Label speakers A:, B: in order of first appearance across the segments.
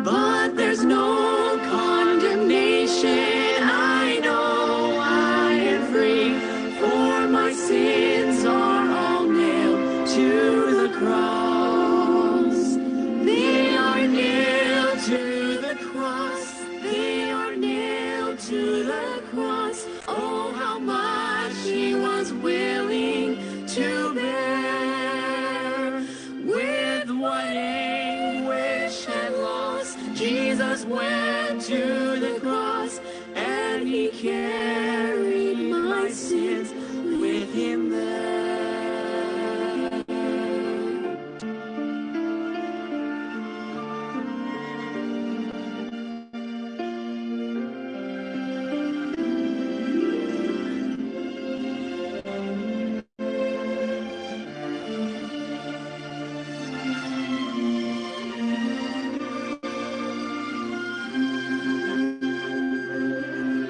A: But there's no condemnation. I know I am free, for my sins are all nailed to the cross. They are nailed to the cross. They are nailed to the cross. Oh, how much he was willing to bear. With what anguish and loss Jesus went to the cross, and he carried my sins with him there.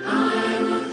A: I will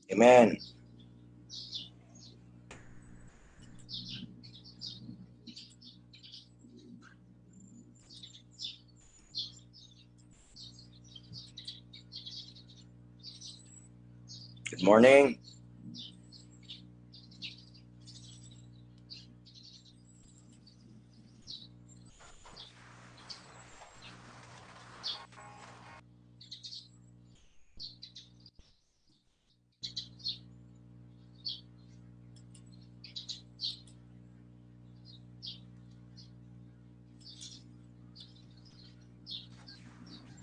B: Amen. Good morning.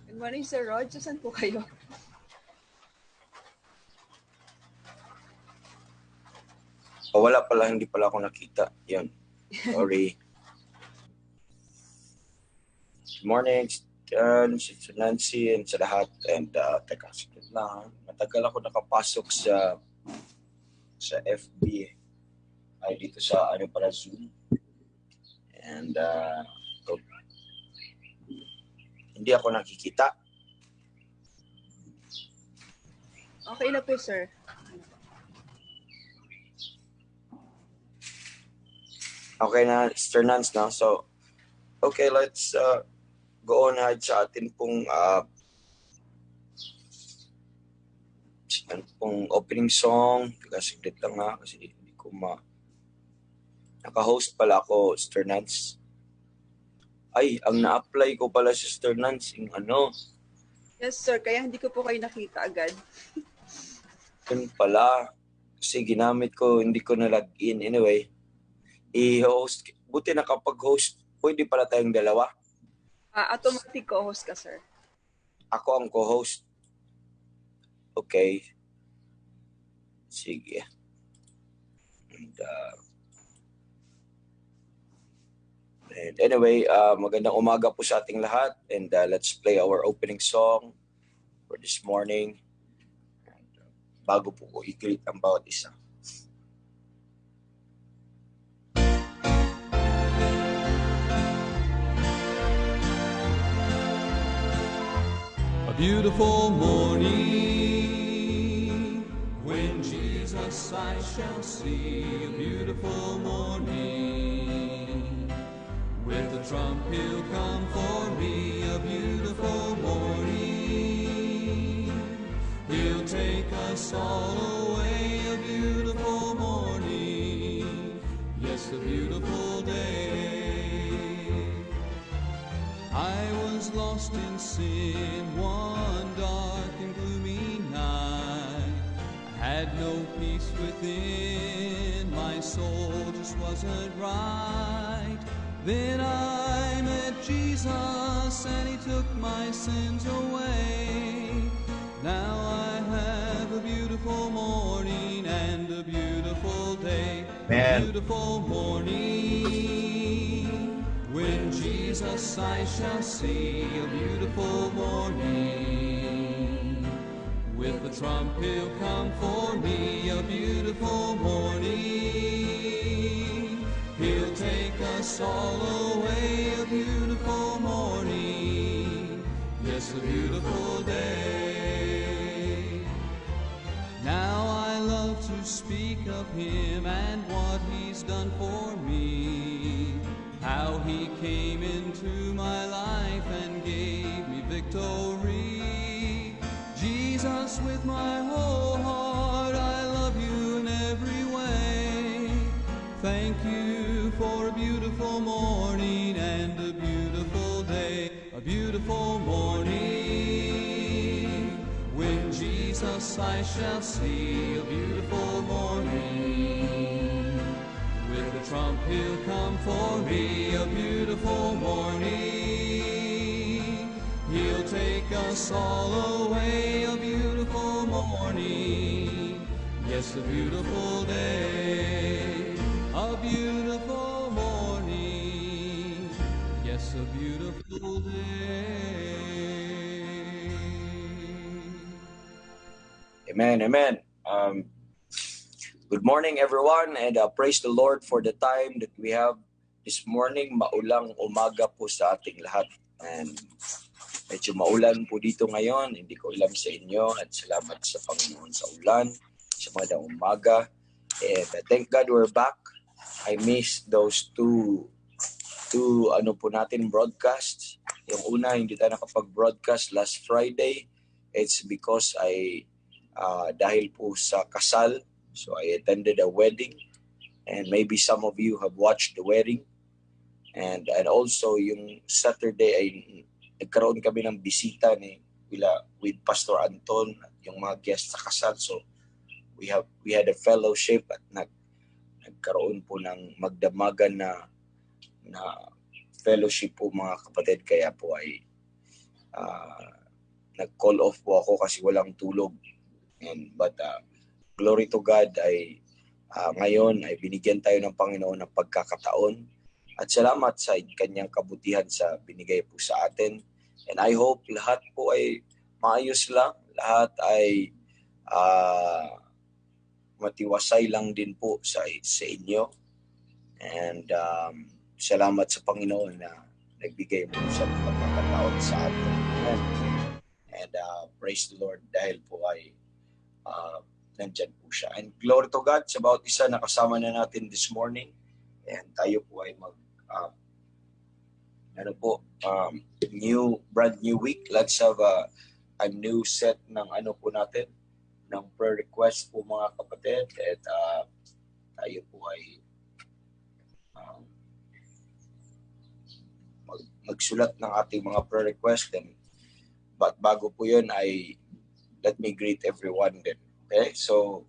C: Good morning, Sir Rod. Saan po kayo?
B: Wala pala, hindi pala ako nakita. Yan. Sorry. Good morning, si Nancy and sa lahat. And teka, sakit lang. Matagal ako nakapasok sa FB. Ay, dito sa para Zoom. And hindi ako nakikita.
C: Okay na po, sir.
B: Okay na, Sister Nance na. So, okay, let's go on ahead sa atin pong opening song. Kasi saglit lang nga, kasi hindi ko naka-host pala ako, Sister Nance. Ay, ang na-apply ko pala si Sister Nance, yung
C: Yes, sir. Kaya hindi ko po kayo nakita agad.
B: Yun pala. Kasi ginamit ko, hindi ko na-login. Anyway, i-host. Buti nakapag-host. Pwede pala tayong dalawa.
C: Automatic co-host ka, sir.
B: Ako ang co-host. Okay. Sige. And anyway, magandang umaga po sa ating lahat. And let's play our opening song for this morning. And, bago po ko i-greet ang bawat isa.
D: A beautiful morning, when Jesus I shall see. A beautiful morning, with the trump he'll come for me. A beautiful morning, he'll take us all away. A beautiful morning, yes, a beautiful day. I was lost in sin one dark and gloomy night. I had no peace within, my soul just wasn't right. Then I met Jesus and he took my sins away. Now I have a beautiful morning and a beautiful day.
B: Man.
D: A beautiful morning, when Jesus I shall see. A beautiful morning, with the trump he'll come for me. A beautiful morning, he'll take us all away. A beautiful morning, yes, a beautiful day. Now I love to speak of him and what he's done for me, how he came into my life and gave me victory. Jesus, with my whole heart, I love you in every way. Thank you for a beautiful morning and a beautiful day. A beautiful morning, when Jesus I shall see. A beautiful morning, with the trump he'll come for me. A beautiful morning, he'll take us all away. A beautiful morning, yes, a beautiful day. A beautiful morning, yes, a beautiful day.
B: Amen, amen. Good morning, everyone, and praise the Lord for the time that we have this morning. Maulang umaga po sa ating lahat. And medyo maulan po dito ngayon. Hindi ko alam sa inyo at salamat sa Panginoon sa ulan. sa magandang umaga. And thank God we're back. I missed those two po natin broadcasts. Yung una, hindi tayo nakapag-broadcast last Friday. It's because dahil po sa kasal, so I attended a wedding. And maybe some of you have watched the wedding. And also, yung Saturday ay nagkaroon kami ng bisita with Pastor Anton at yung mga guests sa kasal. So we had a fellowship at nagkaroon po ng magdamagan na fellowship po mga kapatid. Kaya po ay nag-call off po ako kasi walang tulog. But glory to God ay ngayon ay binigyan tayo ng Panginoon ng pagkakataon. At salamat sa kanyang kabutihan sa binigay po sa atin. And I hope lahat po ay maayos lang. Lahat ay matiwasay lang din po sa inyo. And salamat sa Panginoon na nagbigay mo sa pagkakataon sa atin. And praise the Lord dahil po ay nandyan po siya. And glory to God sa bawat isa na kasama na natin this morning. And tayo po ay brand new week. Let's have a new set ng po natin, ng prayer request po mga kapatid. At tayo po ay magsulat ng ating mga prayer request. But bago po yun ay let me greet everyone then. Okay, so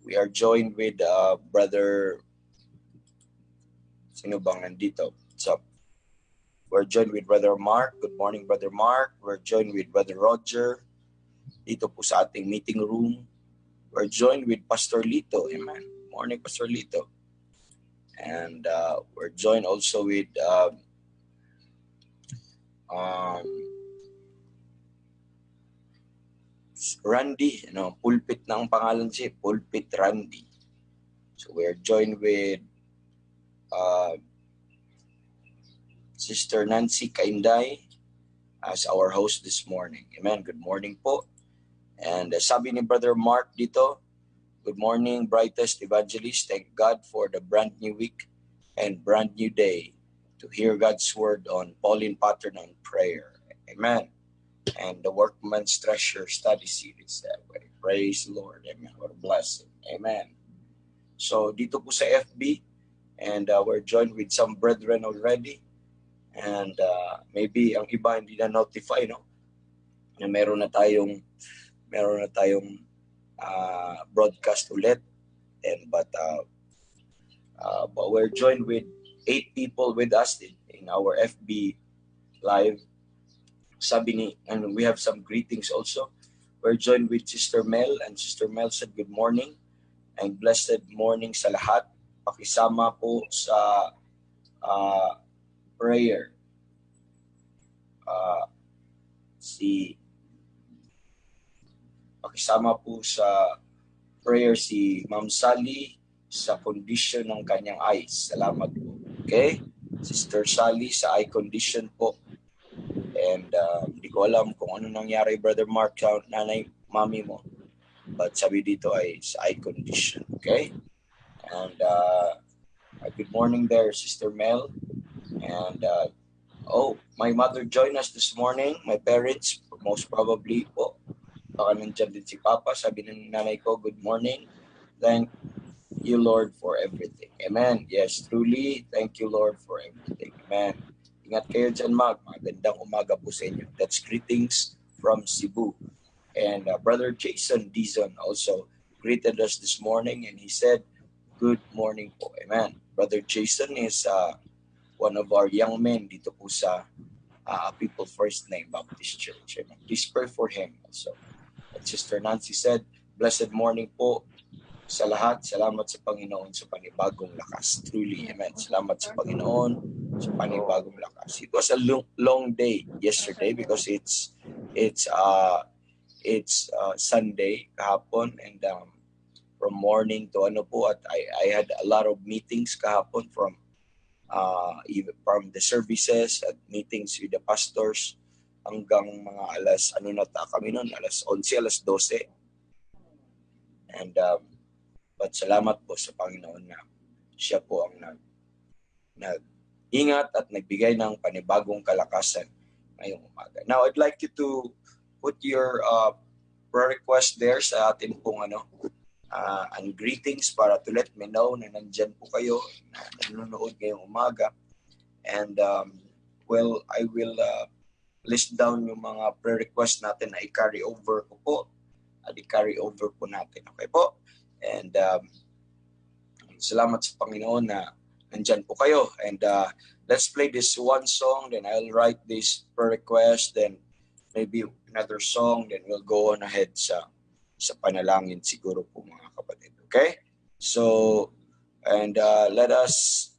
B: we are joined with Brother, sino bang nandito? What's up? We're joined with Brother Mark. Good morning, Brother Mark. We're joined with Brother Roger dito po sa ating meeting room. We're joined with Pastor Lito. Amen. Morning, Pastor Lito. And we're joined also with Randy, pulpit na ang pangalan siya, Pulpit Randy. So we're joined with Sister Nancy Kainday as our host this morning. Amen. Good morning po. And sabi ni Brother Mark dito, good morning, brightest evangelist. Thank God for the brand new week and brand new day to hear God's word on Pauline pattern on prayer. Amen. And the Workman's Treasure study series that way. Praise the Lord. Amen. What a blessing. Amen. So dito po sa FB, and we're joined with some brethren already. And maybe ang iba hindi na notify, no? Na meron na tayong broadcast ulit. But we're joined with 8 people with us in our FB live. And we have some greetings also. We're joined with Sister Mel, and Sister Mel said good morning and blessed morning sa lahat. Pakisama po sa prayer. Pakisama po sa prayer si Ma'am Sally sa condition ng kanyang eyes. Salamat po. Okay? Sister Sally sa eye condition po. And hindi ko alam kung ano nangyari, Brother Mark, sa nanay, mami mo. But sabi dito ay sa eye condition. Okay? And good morning there, Sister Mel. And my mother joined us this morning. My parents, most probably po. Baka nandiyan din si Papa. Sabi ng nanay ko, good morning. Thank you, Lord, for everything. Amen. Yes, truly, thank you, Lord, for everything. Amen. Ingat kayo dyan, magandang umaga po sa inyo. That's greetings from Cebu. And Brother Jason Dizon also greeted us this morning, and he said, good morning po. Amen. Brother Jason is one of our young men dito po sa People First Name Baptist Church. Amen. Please pray for him also. And Sister Nancy said, blessed morning po sa lahat. Salamat sa Panginoon sa panibagong lakas. Truly, amen. Salamat sa Panginoon sa panibagong lakas. It was a long day yesterday because it's Sunday kahapon, and from morning to at I had a lot of meetings kahapon from the services at meetings with the pastors hanggang mga alas 11, alas 12. And but salamat po sa Panginoon na siya po ang nag-ingat at nagbigay ng panibagong kalakasan ngayong umaga. Now, I'd like you to put your prayer request there sa atin pong and greetings para to let me know na nandyan po kayo, na nanonood ngayong umaga. And well, I will list down yung mga prayer request natin na i-carry over ko po. At i-carry over po natin. Okay po? And salamat sa Panginoon na nandyan po kayo. And let's play this one song, then I'll write this prayer request, then maybe another song, then we'll go on ahead sa panalangin siguro po mga kapatid. Okay? So, and let us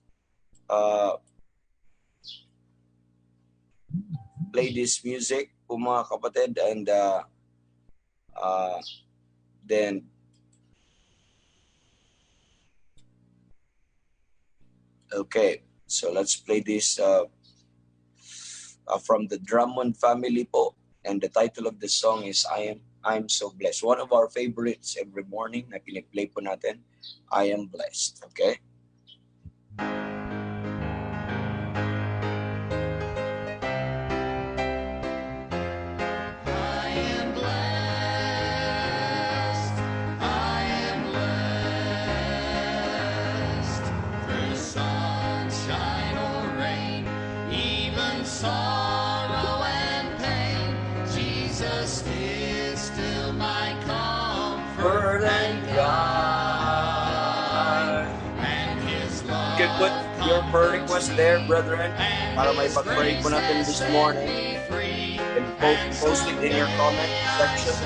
B: play this music po mga kapatid, and then okay, so let's play this from the Drummond family po, and the title of the song is I'm So Blessed. One of our favorites every morning na piniplay po natin, I Am Blessed. Okay? You can put your prayer request there, brethren, para may pag-pray po natin this morning. You can post it in your comment section.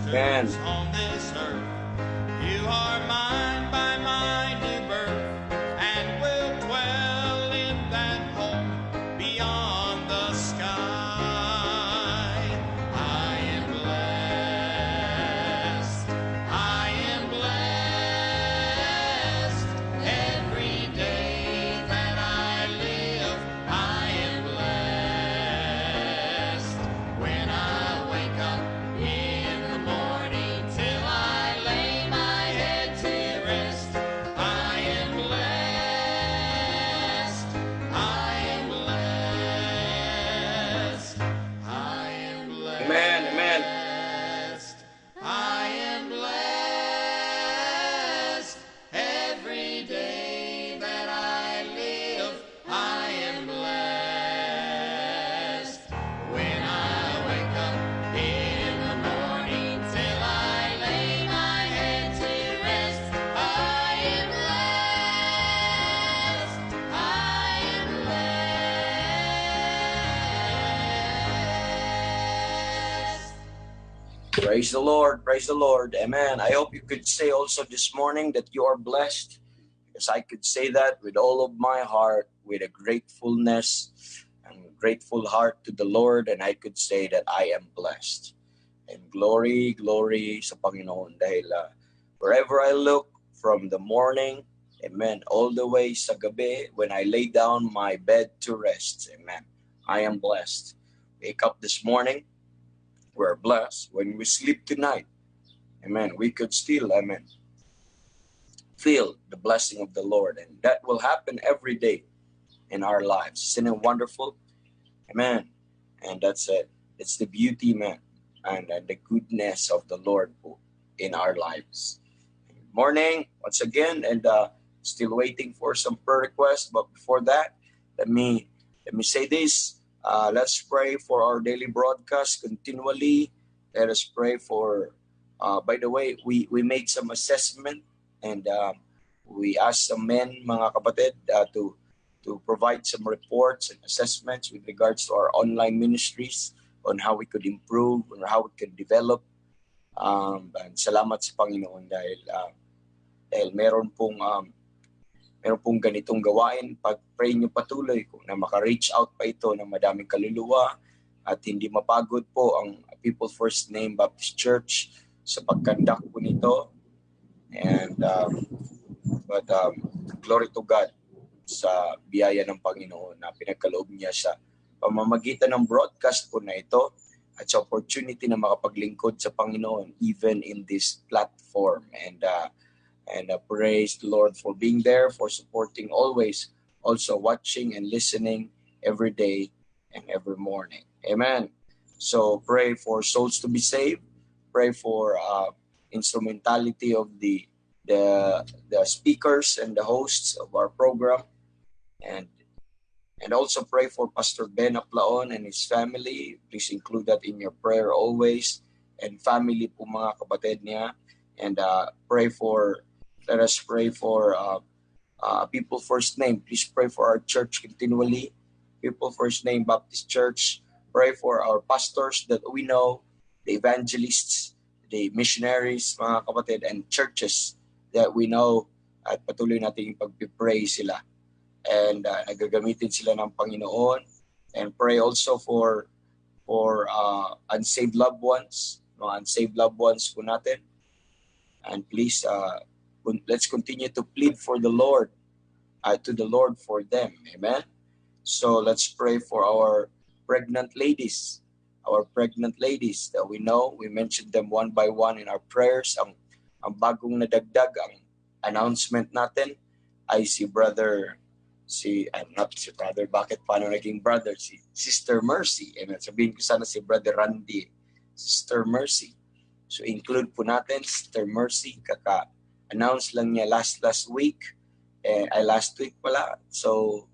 B: Man. On this earth, you are mine by my new birth, and will dwell in that home beyond the sky. I am blessed. I am blessed. Every day that I live, I am blessed. When I wake up in the morning till I lay my head to rest, I am blessed. I am blessed. I am blessed. Amen, amen. I am blessed. Every day that I live, I am blessed. When I wake up in the morning till I lay my head to rest, I am blessed. I am blessed. Praise the Lord, praise the Lord. Amen. I hope you could say also this morning that you are blessed, because I could say that with all of my heart, with a gratefulness and grateful heart to the Lord, and I could say that I am blessed. And glory, glory sa Panginoon, dahil wherever I look, from the morning, amen, all the way sa gabi, when I lay down my bed to rest, amen, I am blessed. Wake up this morning, we're blessed. When we sleep tonight, amen, we could still, amen, feel the blessing of the Lord. And that will happen every day in our lives. Isn't it wonderful? Amen. And that's it. It's the beauty, man, and the goodness of the Lord in our lives. Morning, once again, and still waiting for some prayer requests. But before that, let me say this. Let's pray for our daily broadcast continually. Let us pray for, by the way, we made some assessment and we asked some men, mga kapatid, to provide some reports and assessments with regards to our online ministries on how we could improve, on how we could develop. And salamat sa Panginoon dahil meron pong ganitong gawain. Pag-pray nyo patuloy kung na maka-reach out pa ito ng madaming kaluluwa at hindi mapagod po ang People First Name Baptist Church sa pagkandak po nito. And but glory to God sa biyaya ng Panginoon na pinagkaloob niya sa pamamagitan ng broadcast po na ito at sa opportunity na makapaglingkod sa Panginoon even in this platform. And praise the Lord for being there, for supporting always, also watching and listening every day and every morning. Amen. So pray for souls to be saved. Pray for instrumentality of the speakers and the hosts of our program. And also pray for Pastor Ben Aplaon and his family. Please include that in your prayer always. And family po mga kapatid niya. And let us pray for People First Name. Please pray for our church continually. People First Name Baptist Church. Pray for our pastors that we know, the evangelists, the missionaries, mga kapatid, and churches that we know at patuloy natin yung pag-pray sila. And nagagamitin sila ng Panginoon. And pray also for unsaved loved ones, mga unsaved loved ones po natin. And please, let's continue to plead for the Lord, to the Lord for them. Amen. So let's pray for our pregnant ladies. Our pregnant ladies that we know, we mentioned them one by one in our prayers. Ang bagong nadagdag, ang announcement natin ay bakit paano naging brother? Si Sister Mercy. Amen. Sabihin ko sana si Brother Randy. Sister Mercy. So include po natin Sister Mercy. Kaka-announce lang niya last week. Last week pala. So,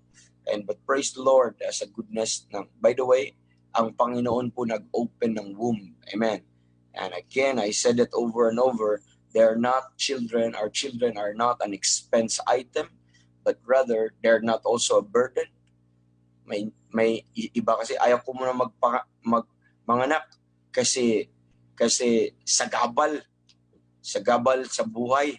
B: but praise the Lord sa goodness ng, by the way, ang Panginoon po nag-open ng womb. Amen. And again, I said it over and over, they're not children. Our children are not an expense item, but rather they're not also a burden. May iba kasi ayaw ko muna manganak kasi sagabal sa buhay.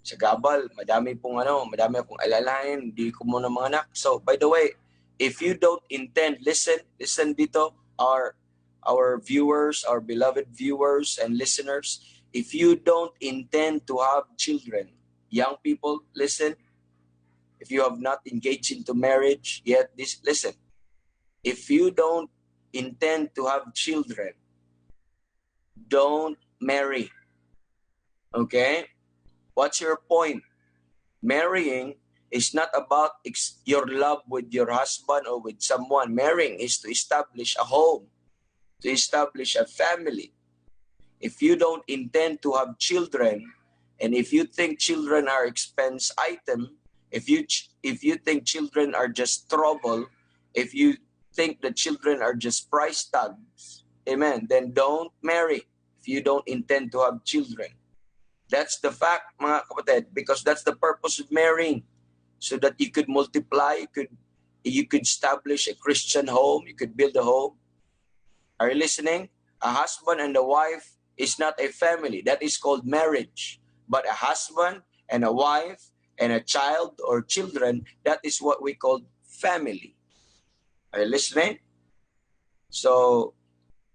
B: Sagabal, madami akong alalahanin, hindi ko muna manganak. So by the way, if you don't intend, listen dito, our viewers, our beloved viewers and listeners, if you don't intend to have children, young people, listen. If you have not engaged into marriage yet, listen. If you don't intend to have children, don't marry. Okay? What's your point? Marrying is not about your love with your husband or with someone. Marrying is to establish a home, to establish a family. If you don't intend to have children, and if you think children are expense item, if you think children are just trouble, if you think that children are just price tags, amen, then don't marry if you don't intend to have children. That's the fact, mga kapatid, because that's the purpose of marrying, so that you could multiply, you could establish a Christian home, you could build a home. Are you listening? A husband and a wife is not a family. That is called marriage. But a husband and a wife and a child or children, that is what we call family. Are you listening? So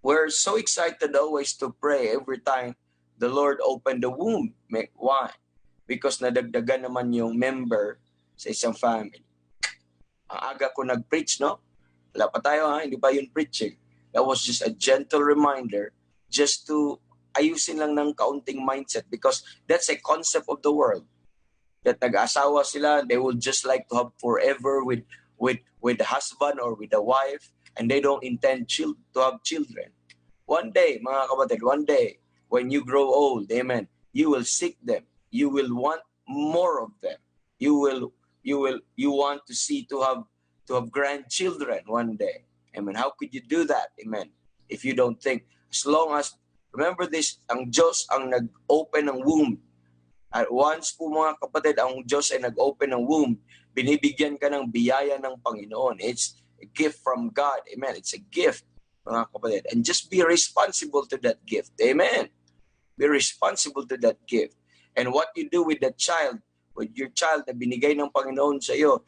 B: we're so excited always to pray every time the Lord opened the womb. Why? Because nadagdagan naman yung member sa isang family. Ang aga ko nag-preach, no? Wala pa tayo, hindi pa yun preaching. That was just a gentle reminder just to ayusin lang ng kaunting mindset, because that's a concept of the world. That nag-asawa sila, they will just like to have forever with the husband or with the wife, and they don't intend to have children. One day, mga kapatid, one day, when you grow old, amen, you will seek them. You will want more of them. You want to have grandchildren one day. Amen. How could you do that? Amen. If you don't think, as long as Remember this, ang Diyos ang nag-open ng womb. At once po mga kapatid, ang Diyos ay nag-open ng womb, binibigyan ka ng biyaya ng Panginoon. It's a gift from God. Amen. It's a gift, mga kapatid. And just be responsible to that gift. Amen. Be responsible to that gift. And what you do with that child, with your child na binigay ng Panginoon sa iyo,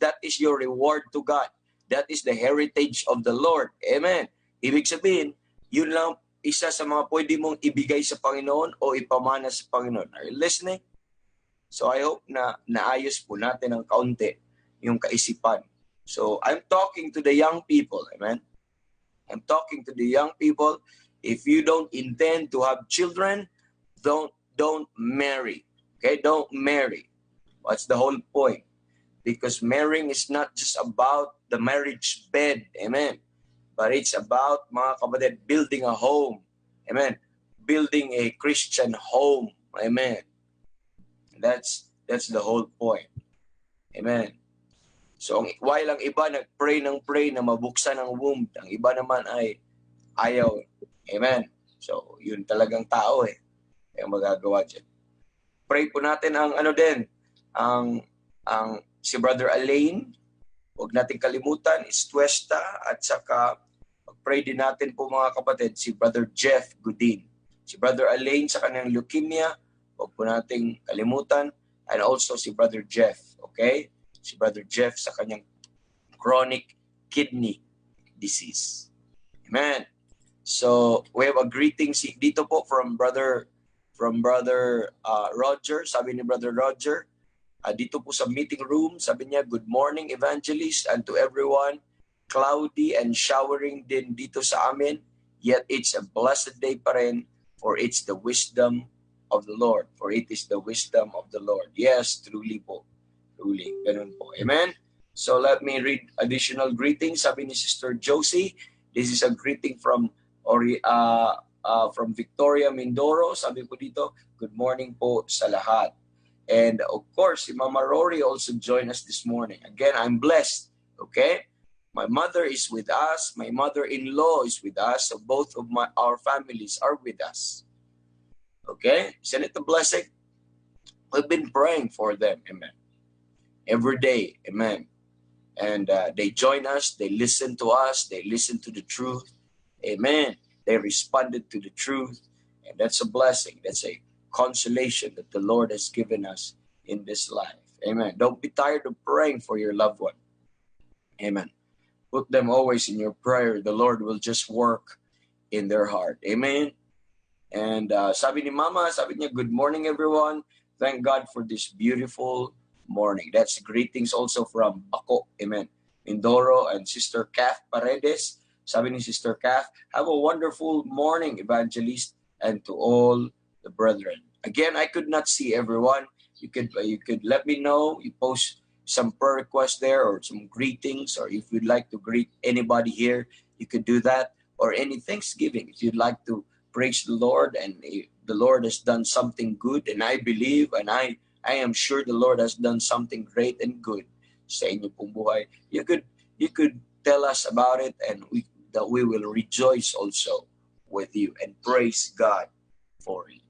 B: that is your reward to God. That is the heritage of the Lord. Amen. Ibig sabihin, yun lang isa sa mga pwede mong ibigay sa Panginoon o ipamana sa Panginoon. Are you listening? So I hope na naayos po natin ng kaunti yung kaisipan. So I'm talking to the young people. Amen. I'm talking to the young people. If you don't intend to have children, don't marry. Okay? Don't marry. What's the whole point? Because marrying is not just about the marriage bed. Amen. But it's about, mga kapatid, building a home. Amen. Building a Christian home. Amen. That's the whole point. Amen. So, while ang iba nag-pray na mabuksan ang womb, ang iba naman ay ayaw. Amen. So, yun talagang tao yung magagawa dyan. Pray po natin ang si Brother Alain. Huwag natin kalimutan, Estuesta, at saka pray din natin po mga kapatid, si Brother Jeff Godin. Si Brother Alain sa kanyang leukemia, huwag po nating kalimutan. And also si Brother Jeff, okay? Si Brother Jeff sa kanyang chronic kidney disease. Amen. So, we have a greeting dito po from Brother Roger. Sabi ni Brother Roger, dito po sa meeting room, sabi niya, good morning evangelist and to everyone. Cloudy and showering din dito sa amin, yet it's a blessed day pa rin, for it's the wisdom of the Lord. For it is the wisdom of the Lord. Yes, truly po. Truly. Ganun po. Amen? So let me read additional greetings. Sabi ni Sister Josie, this is a greeting from Victoria Mindoro. Sabi po dito, good morning po sa lahat. And of course, si Mama Rory also joined us this morning. Again, I'm blessed. Okay? My mother is with us. My mother-in-law is with us. So both of our families are with us. Okay? Isn't it a blessing? We've been praying for them. Amen. Every day. Amen. And they join us. They listen to us. They listen to the truth. Amen. They responded to the truth. And that's a blessing. That's a consolation that the Lord has given us in this life. Amen. Don't be tired of praying for your loved one. Amen. Put them always in your prayer. The Lord will just work in their heart. Amen. And sabi ni Mama, sabi niya, good morning everyone. Thank God for this beautiful morning. That's greetings also from Bako. Amen. Mindoro and Sister Kath Paredes. Sabi ni Sister Kath, have a wonderful morning, evangelist, and to all the brethren. Again, I could not see everyone. You could let me know. You post some prayer requests there or some greetings, or if you'd like to greet anybody here, you could do that. Or any Thanksgiving, if you'd like to praise the Lord and the Lord has done something good, and I believe and I am sure the Lord has done something great and good sa inyo pong buhay. You could tell us about it, and we will rejoice also with you and praise God for it.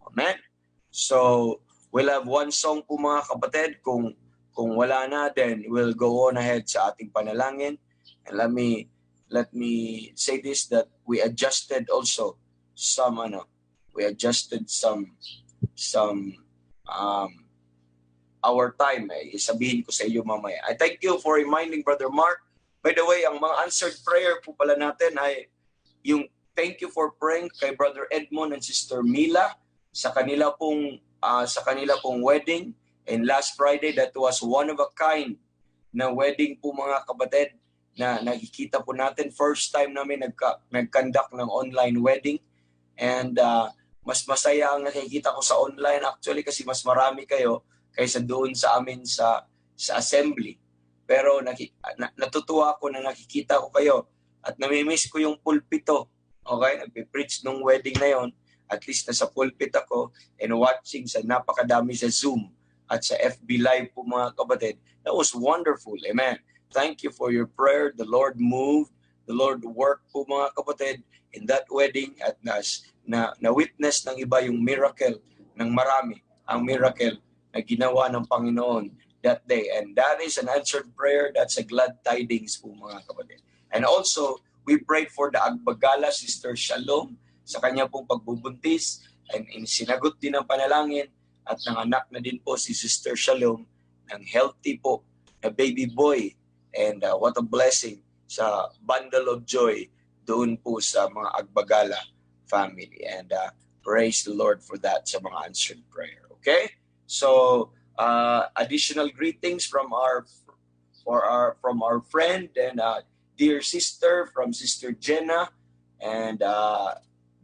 B: Amen. So, we'll have one song po mga kapatid. Kung wala na, then we'll go on ahead sa ating panalangin. And let me say this, that we adjusted also some our time. Isabihin ko sa iyo mamaya. I thank you for reminding Brother Mark. By the way, ang mga answered prayer po pala natin ay yung thank you for praying kay Brother Edmond and Sister Mila sa kanila pong wedding. And last Friday, that was one of a kind na wedding po mga kapatid na nakikita po natin. First time namin nag-conduct ng online wedding. And mas masaya ang nakikita ko sa online actually kasi mas marami kayo kaysa doon sa amin sa assembly. Pero natutuwa ako na nakikita ko kayo at namimiss ko yung pulpito. Okay? Nagpe-preach nung wedding na yon. At least nasa pulpit ako and watching sa napakadami sa Zoom at sa FB Live po mga kapatid. That was wonderful. Amen. Thank you for your prayer. The Lord moved the Lord work po mga kapatid in that wedding at na-witness ng iba yung miracle ng marami, ang miracle na ginawa ng Panginoon that day. And that is an answered prayer. That's a glad tidings po mga kapatid. And also, we prayed for the Agbagala, Sister Shalom, sa kanya pong pagbubuntis. And sinagot din ang panalangin at nanganak na din po si Sister Shalom ng healthy po na baby boy. And what a blessing sa bundle of joy doon po sa mga Agbagala family. And praise the Lord for that sa mga answered prayer. Okay? So, additional greetings from our friend and dear sister from Sister Jenna and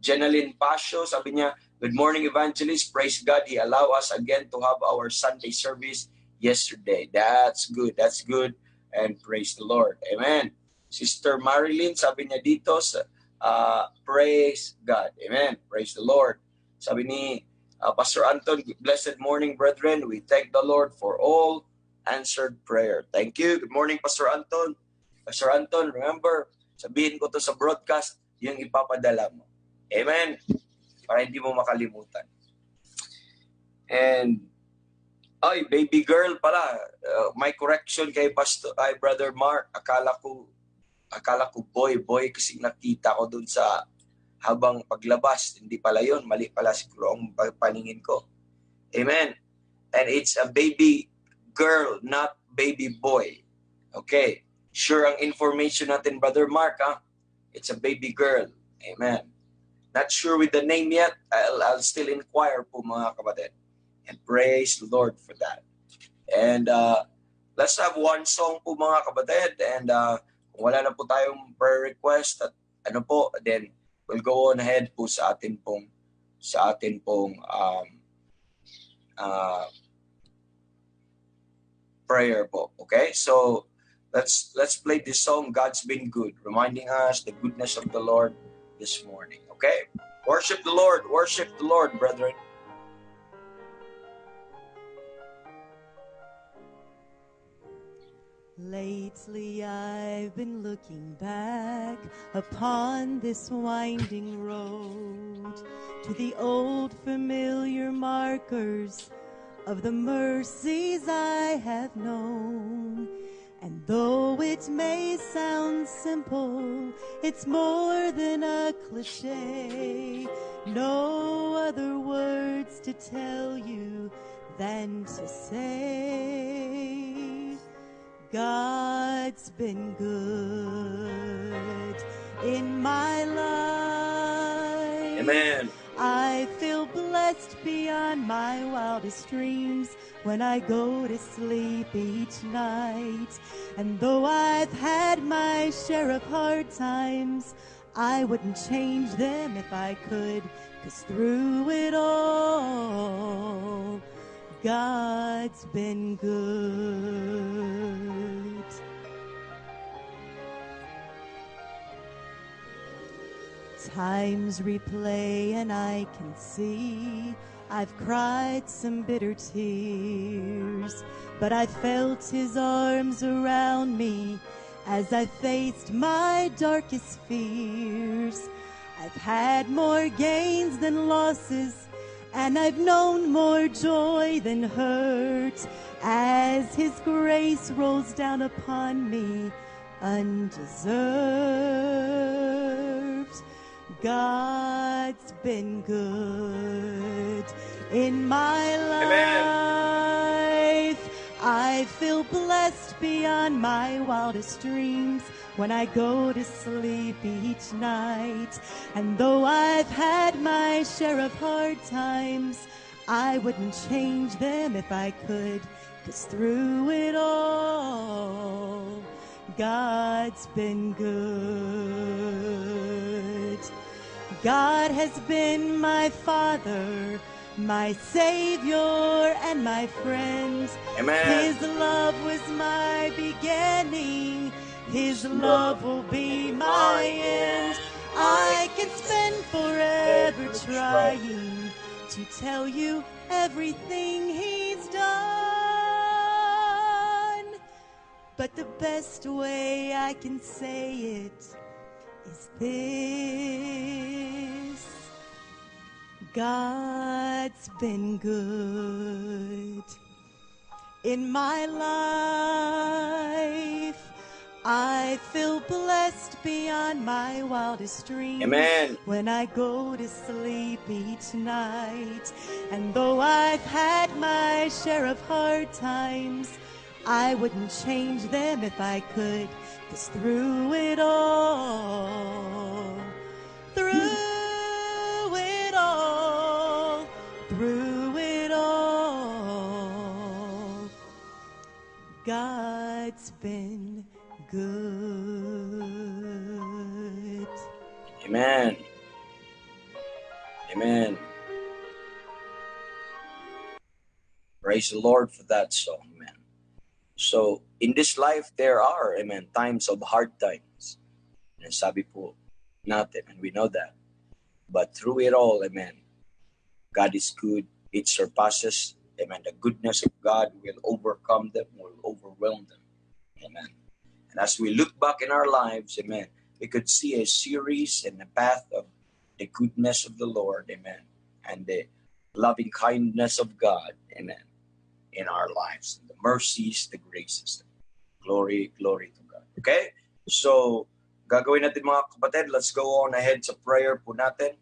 B: Jenalyn Pasio. Sabi niya, good morning, Evangelist. Praise God. He allowed us again to have our Sunday service yesterday. That's good. That's good. And praise the Lord. Amen. Sister Marilyn, sabi niya dito, praise God. Amen. Praise the Lord. Sabi ni Pastor Anton, blessed morning, brethren. We thank the Lord for all answered prayer. Thank you. Good morning, Pastor Anton. Pastor Anton, remember, sabihin ko to sa broadcast, yung ipapadala mo. Amen. Para hindi mo makalimutan. And, baby girl pala. My correction kay Brother Mark. Akala ko boy kasi nakita ko dun sa habang paglabas. Hindi pala yun. Mali pala siguro ang paningin ko. Amen. And it's a baby girl, not baby boy. Okay. Sure ang information natin, Brother Mark, ha? It's a baby girl. Amen. Not sure with the name yet. I'll still inquire po mga kapatid. And praise the Lord for that. And let's have one song po mga kapatid. And kung wala na po tayong prayer request at then we'll go on ahead po sa atin pong prayer po. Okay? So let's play this song, God's Been Good, reminding us the goodness of the Lord this morning. Okay? Worship the Lord, brethren.
E: Lately I've been looking back upon this winding road to the old familiar markers of the mercies I have known. And though it may sound simple, it's more than a cliche. No other words to tell you than to say, God's been good in my life.
B: Amen.
E: I feel blessed beyond my wildest dreams when I go to sleep each night. And though I've had my share of hard times, I wouldn't change them if I could, 'cause through it all, God's been good. Times replay and I can see I've cried some bitter tears, but I felt His arms around me as I faced my darkest fears. I've had more gains than losses, and I've known more joy than hurt as His grace rolls down upon me undeserved. God's been good in my life. I feel blessed beyond my wildest dreams when I go to sleep each night. And though I've had my share of hard times, I wouldn't change them if I could, 'cause through it all, God's been good. God has been my Father, my Savior, and my friend.
B: Amen.
E: His love was my beginning. His love will be my end. I can spend forever trying to tell you everything He's done. But the best way I can say it is this: God's been good in my life. I feel blessed beyond my wildest dreams.
B: Amen.
E: When I go to sleep each night. And though I've had my share of hard times, I wouldn't change them if I could. 'Cause through it all, God's been good.
B: Amen. Amen. Praise the Lord for that song, man. So, in this life, there are, amen, times of hard times. And sabi po natin, and we know that. But through it all, amen, God is good. It surpasses, amen, the goodness of God will overcome them, will overwhelm them. Amen. And as we look back in our lives, amen, we could see a series and a path of the goodness of the Lord, amen, and the loving kindness of God, amen, in our lives. The mercies, the graces. Glory, glory to God. Okay? So, gagawin natin mga kapatid. Let's go on ahead sa prayer po natin.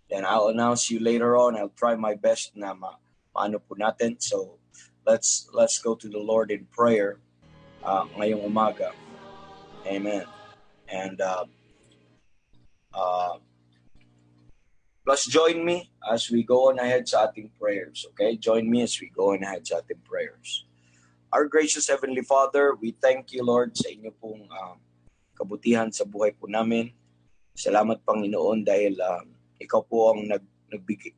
B: Then I'll announce you later on. I'll try my best na maano po natin. So, let's go to the Lord in prayer ngayong umaga. Amen. And plus join me as we go on ahead sa ating prayers. Okay? Join me as we go on ahead sa ating prayers. Our gracious Heavenly Father, we thank you, Lord, sa inyo pong kabutihan sa buhay po namin. Salamat, Panginoon, dahil ikaw po ang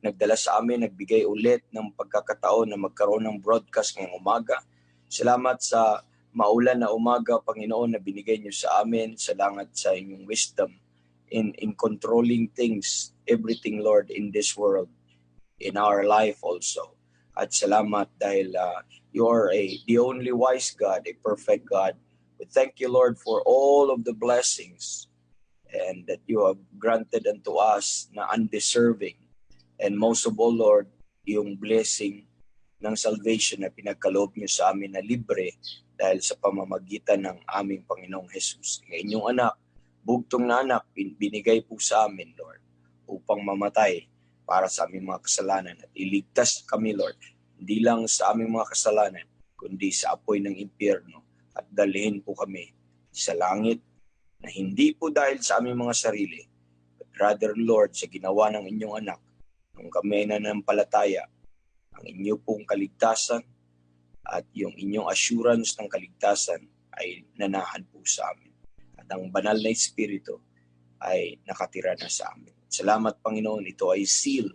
B: nagdala sa amin, nagbigay ulit ng pagkakataon na magkaroon ng broadcast ngayong umaga. Salamat sa maulan na umaga, Panginoon, na binigay niyo sa amin. Salamat sa inyong wisdom in controlling things, everything, Lord, in this world, in our life also. At salamat dahil you are the only wise God, a perfect God. We thank you, Lord, for all of the blessings and that you have granted unto us na undeserving. And most of all, Lord, yung blessing ng salvation na pinagkaloob niyo sa amin na libre dahil sa pamamagitan ng aming Panginoong Jesus. Ang inyong anak, bugtong na anak, binigay po sa amin, Lord, upang mamatay para sa aming mga kasalanan at iligtas kami, Lord, hindi lang sa aming mga kasalanan, kundi sa apoy ng impyerno at dalhin po kami sa langit na hindi po dahil sa aming mga sarili, but rather, Lord, sa ginawa ng inyong anak, nung kami nanampalataya, ang inyo pong kaligtasan at yung inyong assurance ng kaligtasan ay nanahan po sa amin. At ang banal na Espiritu ay nakatira na sa amin. Salamat, Panginoon, ito ay seal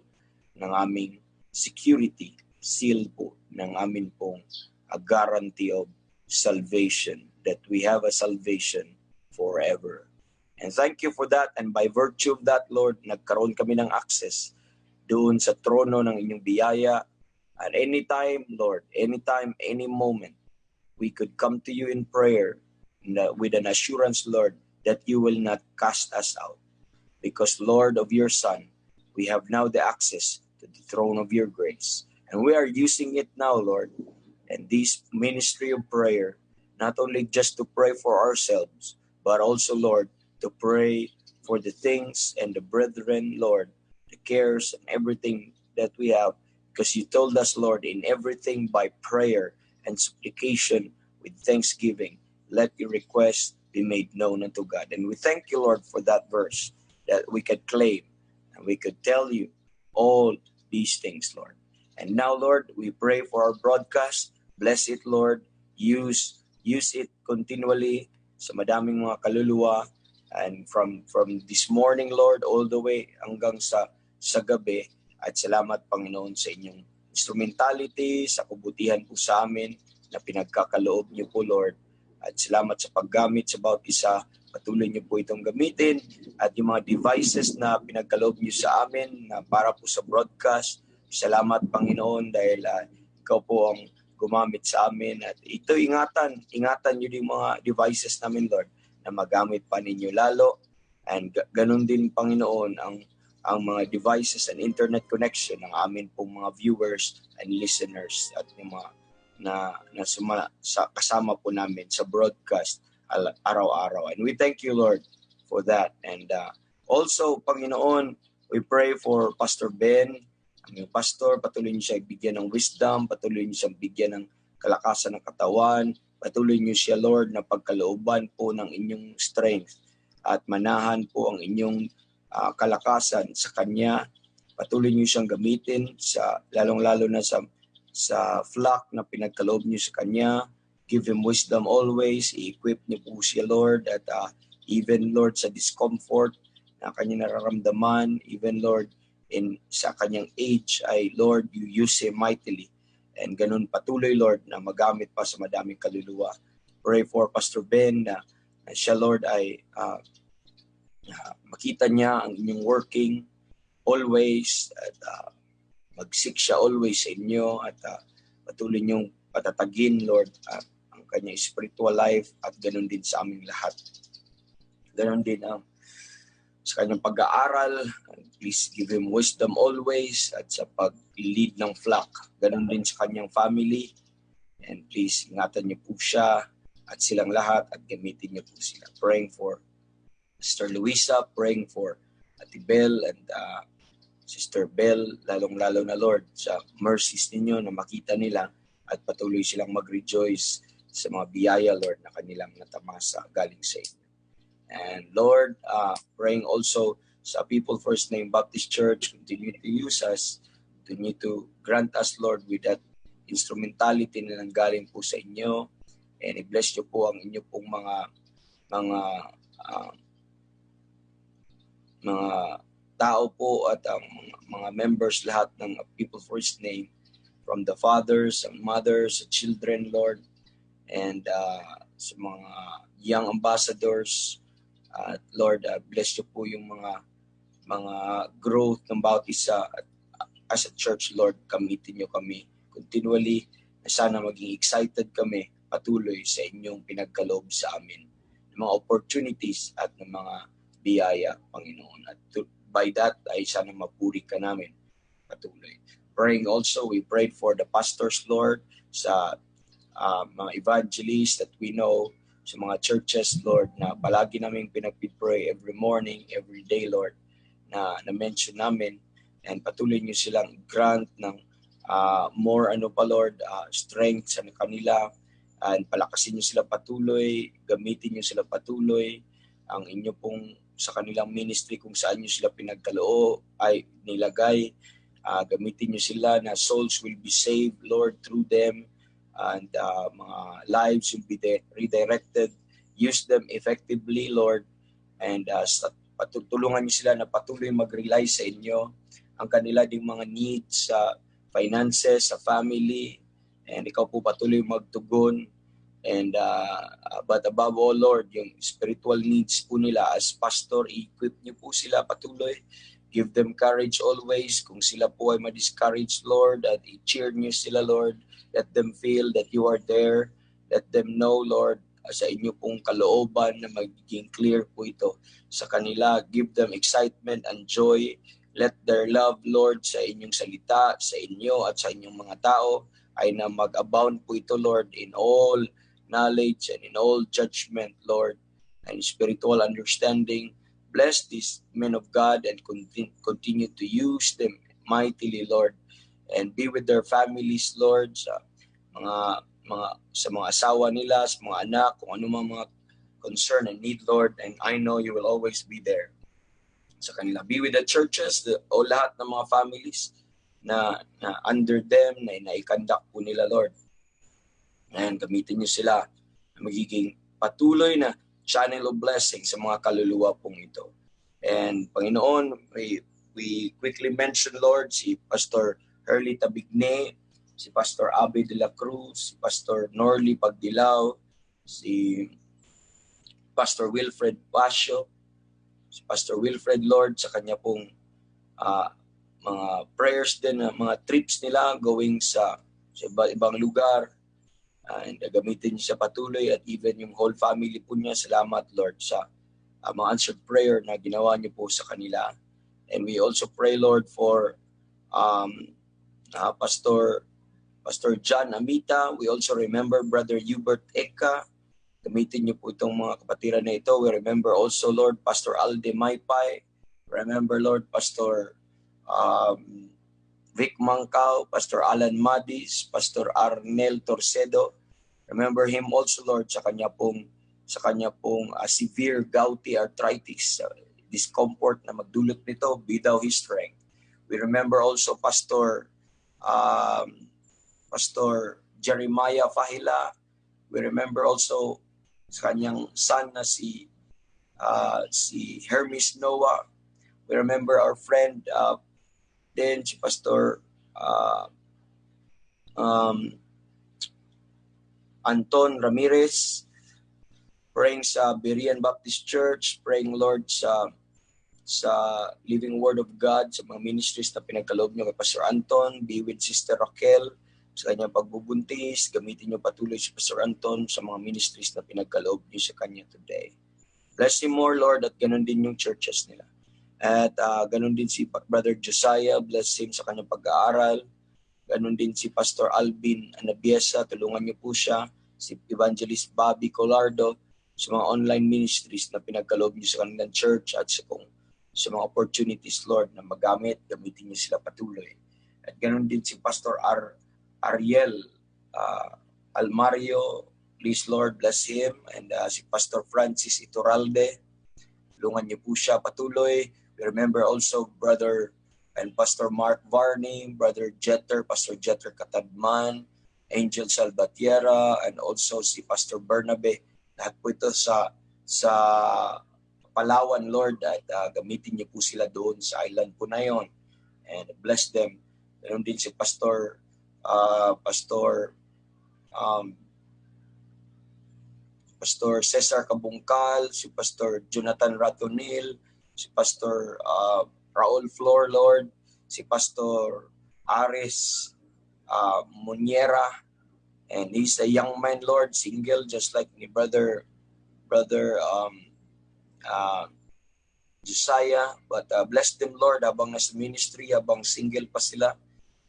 B: ng aming security, seal po ng amin pong a guarantee of salvation, that we have a salvation forever. And thank you for that. And by virtue of that, Lord, nagkaroon kami ng access doon sa trono ng inyong biyaya. At anytime, Lord, anytime, any moment, we could come to you in prayer with an assurance, Lord, that you will not cast us out. Because, Lord, of your Son, we have now the access to the throne of your grace. And we are using it now, Lord. And this ministry of prayer, not only just to pray for ourselves, but also, Lord, to pray for the things and the brethren, Lord, the cares and everything that we have. Because you told us, Lord, in everything by prayer and supplication with thanksgiving, let your request be made known unto God. And we thank you, Lord, for that verse that we could claim and we could tell you all these things, Lord. And now, Lord, we pray for our broadcast. Bless it, Lord. Use it continually sa madaming mga kaluluwa. And from this morning, Lord, all the way hanggang sa gabi. At salamat, Panginoon, sa inyong instrumentality, sa kabutihan po sa amin na pinagkakaloob niyo po, Lord. At salamat sa paggamit sa bawat isa. Patuloy niyo po itong gamitin. At yung mga devices na pinagkaloob niyo sa amin na para po sa broadcast. Salamat, Panginoon, dahil ikaw po ang gumamit sa amin. At ito, ingatan niyo yung mga devices namin, Lord, na magamit pa ninyo lalo. And ganun din, Panginoon, ang mga devices and internet connection ng amin pong mga viewers and listeners at yung mga kasama po namin sa broadcast araw-araw. And we thank you, Lord, for that. And also, Panginoon, we pray for Pastor Ben, ang iyong pastor. Patuloy niyo siya bigyan ng wisdom, patuloy niyo siyang bigyan ng kalakasan ng katawan, patuloy niyo siya, Lord, na pagkalooban po ng inyong strength at manahan po ang inyong kalakasan sa Kanya. Patuloy niyo siyang gamitin sa lalong-lalo na sa flock na pinagkaloob niyo sa Kanya. Give him wisdom always. I-equip niyo po siya, Lord, at even, Lord, sa discomfort na Kanya nararamdaman, even, Lord, sa Kanyang age, ay, Lord, you use him mightily. And ganun patuloy, Lord, na magamit pa sa madaming kaluluwa. Pray for Pastor Ben na siya, Lord, ay makita niya ang inyong working always at mag-seek siya always sa inyo at patuloy niyong patatagin, Lord, ang kanyang spiritual life at ganun din sa aming lahat. Ganun din sa kanyang pag-aaral. Please give him wisdom always at sa pag-lead ng flock. Ganun din sa kanyang family. And please, ingatan niyo po siya at silang lahat at gamitin niyo po sila. Praying for Sister Luisa, praying for Ate Bel and Sister Bel, lalong-lalo na, Lord, sa mercies ninyo na makita nila at patuloy silang mag-rejoice sa mga biyaya, Lord, na kanilang natamasa galing sa inyo. And Lord, praying also sa People First Name Baptist Church, continue to use us, continue to grant us, Lord, with that instrumentality na nanggaling po sa inyo. And i-bless nyo po ang inyo pong mga tao po at ang mga members lahat ng People First Name, from the fathers and mothers, children, Lord, and sa mga young ambassadors. Lord, bless nyo po yung mga growth ng bawat isa at as a church, Lord, gamitin nyo kami continually na sana maging excited kami patuloy sa inyong pinagkaloob sa amin ng mga opportunities at ng mga biyaya, Panginoon. At by that, ay sana mapuri ka namin patuloy. Praying also, we prayed for the pastors, Lord, sa mga evangelists that we know, sa mga churches, Lord, na palagi namin pinagpipray every morning, every day, Lord, na mention namin. And patuloy niyo silang grant ng more, Lord, strength sa kanila. And palakasin niyo sila patuloy, gamitin niyo sila patuloy, ang inyo pong sa kanilang ministry kung saan nyo sila pinagkaloo ay nilagay. Gamitin nyo sila na souls will be saved, Lord, through them, and mga lives will be redirected. Use them effectively, Lord, and patutulungan nyo sila na patuloy mag-rely sa inyo ang kanila ding mga needs sa finances, sa family, and ikaw po patuloy magtugon. And but above all, Lord, yung spiritual needs po nila as pastor, equip niyo po sila patuloy. Give them courage always. Kung sila po ay ma-discouraged, Lord, at i-cheer niyo sila, Lord. Let them feel that you are there. Let them know, Lord, sa inyo pong kalooban na magiging clear po ito sa kanila. Give them excitement and joy. Let their love, Lord, sa inyong salita, sa inyo at sa inyong mga tao ay na mag-abound po ito, Lord, in all knowledge and in all judgment, Lord, and spiritual understanding. Bless these men of God and continue to use them mightily, Lord, and be with their families, Lord, sa mga asawa nila, sa mga anak, kung ano mga concern and need, Lord, and I know you will always be there sa kanila. Be with the churches, o lahat ng mga families na under them, na naikandak po nila, Lord. And gamitin niyo sila na magiging patuloy na channel of blessing sa mga kaluluwa pong ito. And Panginoon, we quickly mention, Lord, si Pastor Hurley Tabigne, si Pastor Abe de la Cruz, si Pastor Norly Pagdilaw, si Pastor Wilfred Pasio, si Pastor Wilfred, Lord, sa kanya pong mga prayers din, mga trips nila going sa ibang lugar. And gamitin niyo siya patuloy at even yung whole family po niya. Salamat, Lord, sa mga answered prayer na ginawa niyo po sa kanila. And we also pray, Lord, for Pastor John Amita. We also remember Brother Hubert Eka. Gamitin niyo po itong mga kapatiran na ito. We remember also, Lord, Pastor Alde Maypay. Remember, Lord, Pastor Vic Mangkao, Pastor Alan Madis, Pastor Arnel Torcedo. Remember him also, Lord, sa kanya pong severe gouty arthritis, discomfort na magdulot nito, be thou his strength. We remember also Pastor Jeremiah Fahila. We remember also sa kanyang son na si Hermes Noah. We remember our friend din si Pastor Anton Ramirez, praying sa Berean Baptist Church, praying, Lord, sa Living Word of God, sa mga ministries na pinagkaloob niyo kay Pastor Anton. Be with Sister Raquel sa kanyang pagbubuntis. Gamitin niyo patuloy si Pastor Anton sa mga ministries na pinagkaloob niyo sa kanya today. Bless him more, Lord, at ganun din yung churches nila. At ganun din si Brother Josiah, bless him sa kanyang pag-aaral. Ganun din si Pastor Alvin Anabiesa, tulungan niyo po siya. Si Evangelist Bobby Colardo, sa mga online ministries na pinagkaloob niyo sa kanilang church at sa mga opportunities, Lord, na magamit, gamitin niyo sila patuloy. At ganoon din si Pastor Ariel Almario, please, Lord, bless him. And si Pastor Francis Iturralde, tulungan niyo po siya patuloy. We remember also Brother and Pastor Mark Varney, Brother Jeter, Pastor Jeter Katadman, Angel Salvatierra, and also si Pastor Bernabe. Lahat po ito sa Palawan, Lord, at gamitin niyo po sila doon sa island po na yon. And bless them. Meron din si Pastor Cesar Kabungkal, si Pastor Jonathan Ratonil, si Pastor Raul Flor, Lord, si Pastor Aris Muniera, and he's a young man, Lord, single, just like ni Brother Josiah. But bless them, Lord, habang nasa ministry, habang single pa sila.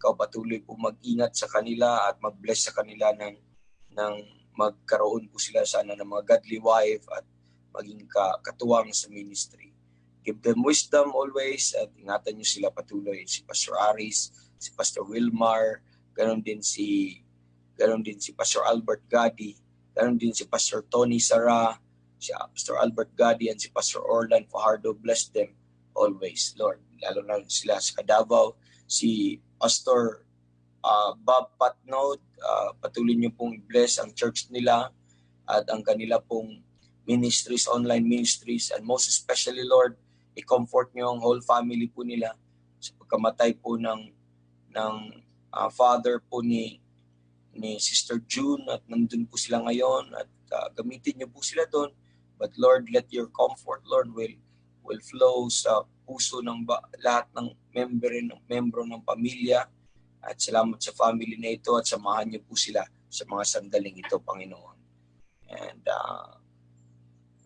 B: Ikaw patuloy po mag-ingat sa kanila at mag-bless sa kanila ng magkaroon po sila sana ng mga godly wife at maging katuwang sa ministry. Give them wisdom always at ingatan niyo sila patuloy. Si Pastor Aris, si Pastor Wilmar, ganon din si Pastor Albert Gadi, ganon din si Pastor Tony Sara, si Pastor Albert Gadi, and si Pastor Orlan Fajardo. Bless them always, Lord. Lalo na sila sa Davao, si Pastor Bob Patnod, patuloy niyo pong bless ang church nila at ang kanila pong ministries, online ministries, and most especially, Lord, i-comfort niyo ang whole family po nila sa pagkamatay po ng father po ni Sister June, at nandun po sila ngayon at gamitin niyo po sila doon. But Lord, let your comfort, Lord, will flow sa puso ng lahat ng membro ng pamilya. At salamat sa family na ito at samahan niyo po sila sa mga sandaling ito, Panginoon.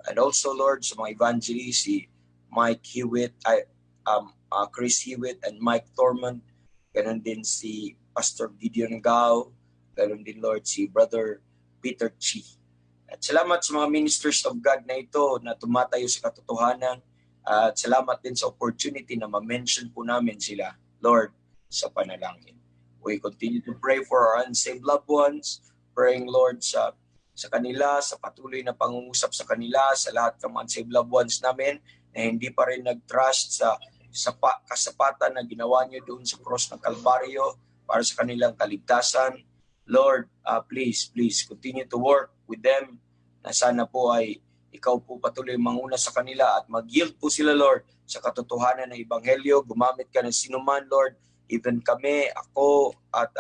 B: And also, Lord, sa mga evangelists, si Mike Hewitt, Chris Hewitt and Mike Thorman, ganon din si Pastor Gideon Gao, ganon din, Lord, si Brother Peter Chi. At salamat sa mga ministers of God na ito na tumatayo sa katotohanan. At salamat din sa opportunity na ma-mention po namin sila, Lord, sa panalangin. We continue to pray for our unsaved loved ones, praying, Lord, sa kanila, sa patuloy na pangungusap sa kanila, sa lahat ng unsaved loved ones namin na hindi pa rin nag-trust sa kasapatan na ginawa niyo doon sa cross ng Kalbaryo para sa kanilang kaligtasan. Lord, please continue to work with them na sana po ay ikaw po patuloy manguna sa kanila at mag-yield po sila, Lord, sa katotohanan ng Ebanghelyo. Gumamit ka ng sinuman, Lord, even kami, ako, at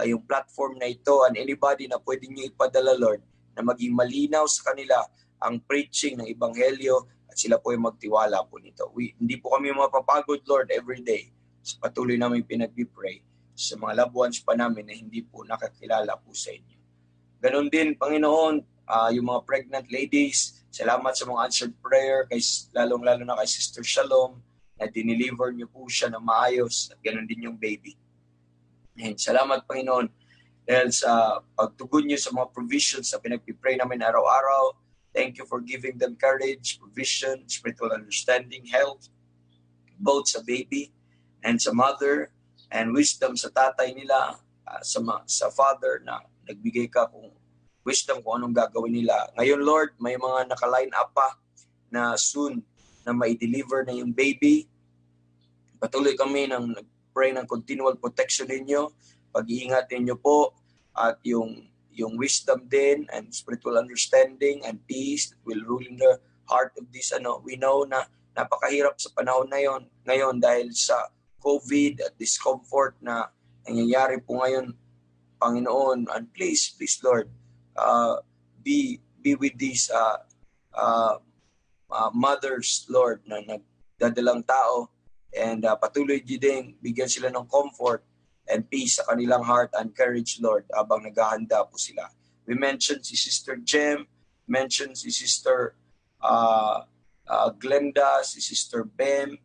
B: yung platform na ito, and anybody na pwede niyo ipadala, Lord, na maging malinaw sa kanila ang preaching ng Ebanghelyo at sila po ay magtiwala po nito. Hindi po kami mapapagod, Lord, every day. Sa patuloy namin pinag-pray sa mga loved ones pa namin na hindi po nakakilala po sa inyo. Ganon din, Panginoon, yung mga pregnant ladies, Salamat sa mga answered prayer, lalong-lalo na kay Sister Shalom, na dineliver niyo po siya na maayos at ganoon din yung baby. And salamat, Panginoon, dahil sa pagtugon niyo sa mga provisions na pinagpipray namin araw-araw. Thank you for giving them courage, provision, spiritual understanding, health, both sa baby and sa mother, and wisdom sa tatay nila, sa father na nagbigay ka kung wisdom kung anong gagawin nila. Ngayon, Lord, may mga naka-line up pa na soon na mai-deliver na yung baby. Patuloy kami ng nag-pray ng continual protection ninyo, pag-iingat ninyo po, at yung wisdom din and spiritual understanding and peace that will rule in the heart of this. We know na napakahirap sa panahon na yon ngayon dahil sa COVID at discomfort na nangyayari po ngayon, Panginoon. And please Lord, be with these mothers, Lord, na nagdadalang tao, and patuloy din bigyan sila ng comfort and peace sa kanilang heart and courage, Lord, habang naghahanda po sila. We mentioned si Sister Jem, mentioned si Sister Glenda, si Sister Bem,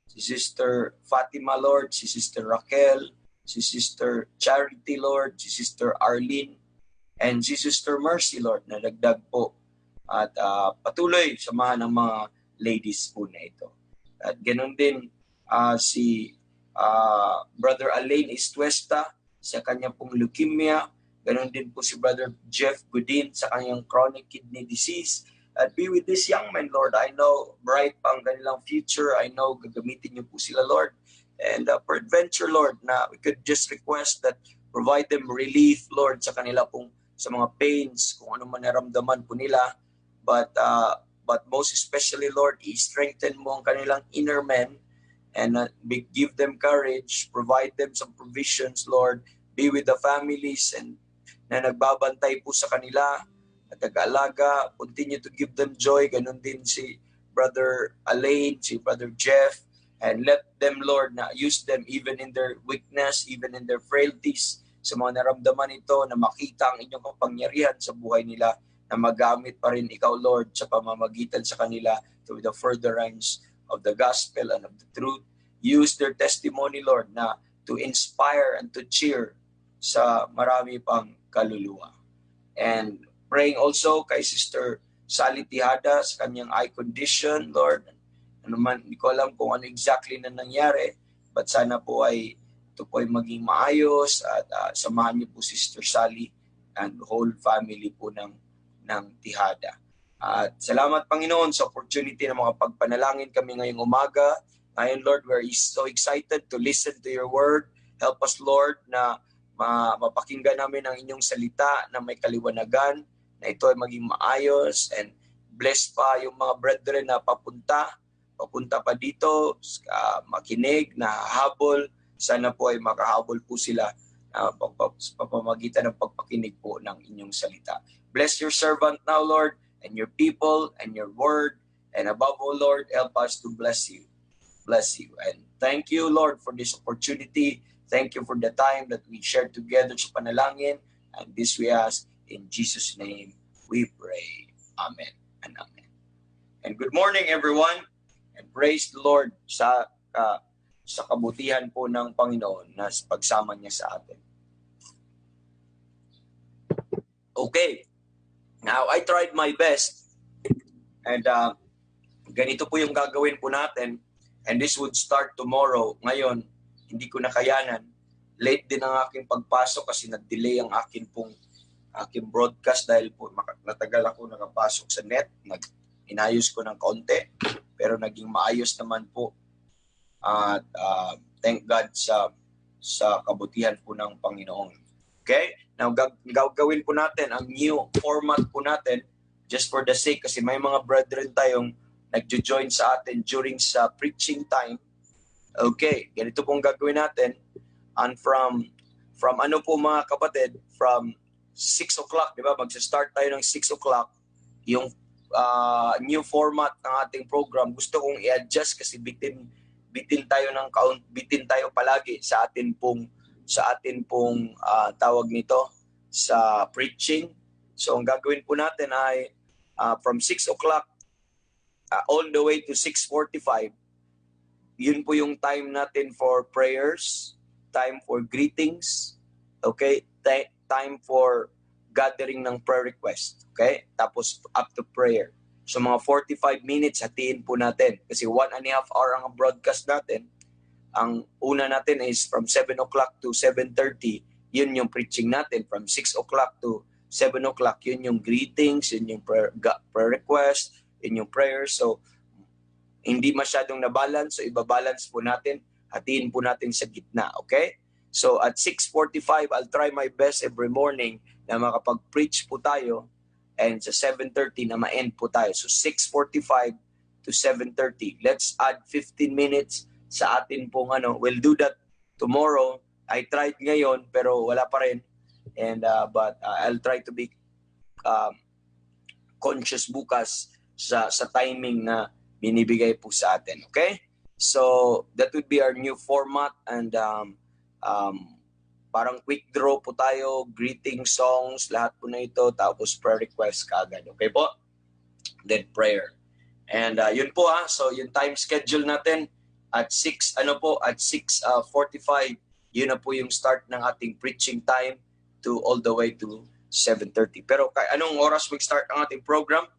B: si Sister Fatima, Lord, si Sister Raquel, si Sister Charity, Lord, si Sister Arlene, and si Sister Mercy, Lord, na nagdag po. At patuloy samahan ng mga ladies po na ito. At ganoon din si Brother Alain Estuesta sa kanyang pong leukemia. Ganoon din po si Brother Jeff Godin sa kanyang chronic kidney disease. At be with this young man, Lord. I know bright pa ang kanilang future. I know gagamitin niyo po sila, Lord. And peradventure, Lord, na we could just request that provide them relief, Lord, sa kanila pong sa mga pains, kung ano man naramdaman po nila. But most especially, Lord, i-strengthen mo ang kanilang inner man and give them courage, provide them some provisions, Lord. Be with the families and na nagbabantay po sa kanila at nag-aalaga. Continue to give them joy. Ganun din si Brother Alain, si Brother Jeff, and let them, Lord, na use them even in their weakness, even in their frailties, sa mga naramdaman ito, na makita ang inyong kapangyarihan sa buhay nila, na magamit pa rin ikaw, Lord, sa pamamagitan sa kanila to the furtherance of the gospel and of the truth. Use their testimony, Lord, na to inspire and to cheer sa marami pang kaluluwa. And praying also kay Sister Sally Tihada sa kanyang eye condition, Lord. Ano man, hindi ko alam kung ano exactly na nangyari, but sana po ay ito po ay maging maayos at samahan niyo po si Sister Sally and the whole family po ng Tihada. At salamat, Panginoon, sa opportunity na mga pagpanalangin kami ngayong umaga. Ngayon, Lord, we're so excited to listen to your word. Help us, Lord, na mapakinggan namin ang inyong salita na may kaliwanagan, na ito ay maging maayos, and bless pa yung mga brethren na papunta pa dito, makinig, nahahabol. Sana po ay makahabol po sila sa pamamagitan ng pagpakinig po ng inyong salita. Bless your servant now, Lord, and your people and your word. And above all, Lord, help us to bless you. Bless you. And thank you, Lord, for this opportunity. Thank you for the time that we shared together sa panalangin. And this we ask in Jesus' name we pray. Amen and amen. And good morning, everyone. And praise the Lord sa kabutihan po ng Panginoon na pagsama niya sa atin. Okay. Now, I tried my best. And ganito po yung gagawin po natin. And this would start tomorrow. Ngayon, hindi ko nakayanan. Late din ang aking pagpasok kasi nag-delay ang aking broadcast dahil po natagal ako nakapasok sa net. Inayos ko ng kaunti. Pero naging maayos naman po. At thank God sa kabutihan po ng Panginoon. Okay? Now, gagawin po natin ang new format po natin just for the sake kasi may mga brethren tayong nagjo-join sa atin during sa preaching time. Okay, ganito pong gagawin natin. And from ano po mga kapatid, from 6 o'clock, di ba? Magsa-start tayo ng 6 o'clock. Yung new format ng ating program, gusto kong i-adjust kasi bitin tayo palagi sa atin pong tawag nito sa preaching. So ang gagawin po natin ay from 6 o'clock all the way to 6:45, yun po yung time natin for prayers, time for greetings, okay? Time for gathering ng prayer request, okay? Tapos up to prayer. So mga 45 minutes, hatiin po natin. Kasi 1.5 hour ang broadcast natin. Ang una natin is from 7 o'clock to 7:30, yun yung preaching natin. From 6 o'clock to 7 o'clock, yun yung greetings, yun yung prayer request, yun yung prayers. So, hindi masyadong na-balance. So, iba-balance po natin. Hatiin po natin sa gitna. Okay? So, at 6:45, I'll try my best every morning na makapag-preach po tayo. And sa 7:30 na ma-end po tayo. So, 6:45 to 7:30. Let's add 15 minutes sa atin pong We'll do that tomorrow. I tried ngayon, pero wala pa rin. And, but I'll try to be conscious bukas sa timing na binibigay po sa atin. Okay? So, that would be our new format and parang quick draw po tayo, greeting songs, lahat po na ito, tapos prayer request kaagad. Okay po? Then prayer. And yun po so yung time schedule natin at 6:45, yun na po yung start ng ating preaching time to all the way to 7:30. Pero anong oras mag-start ang ating program?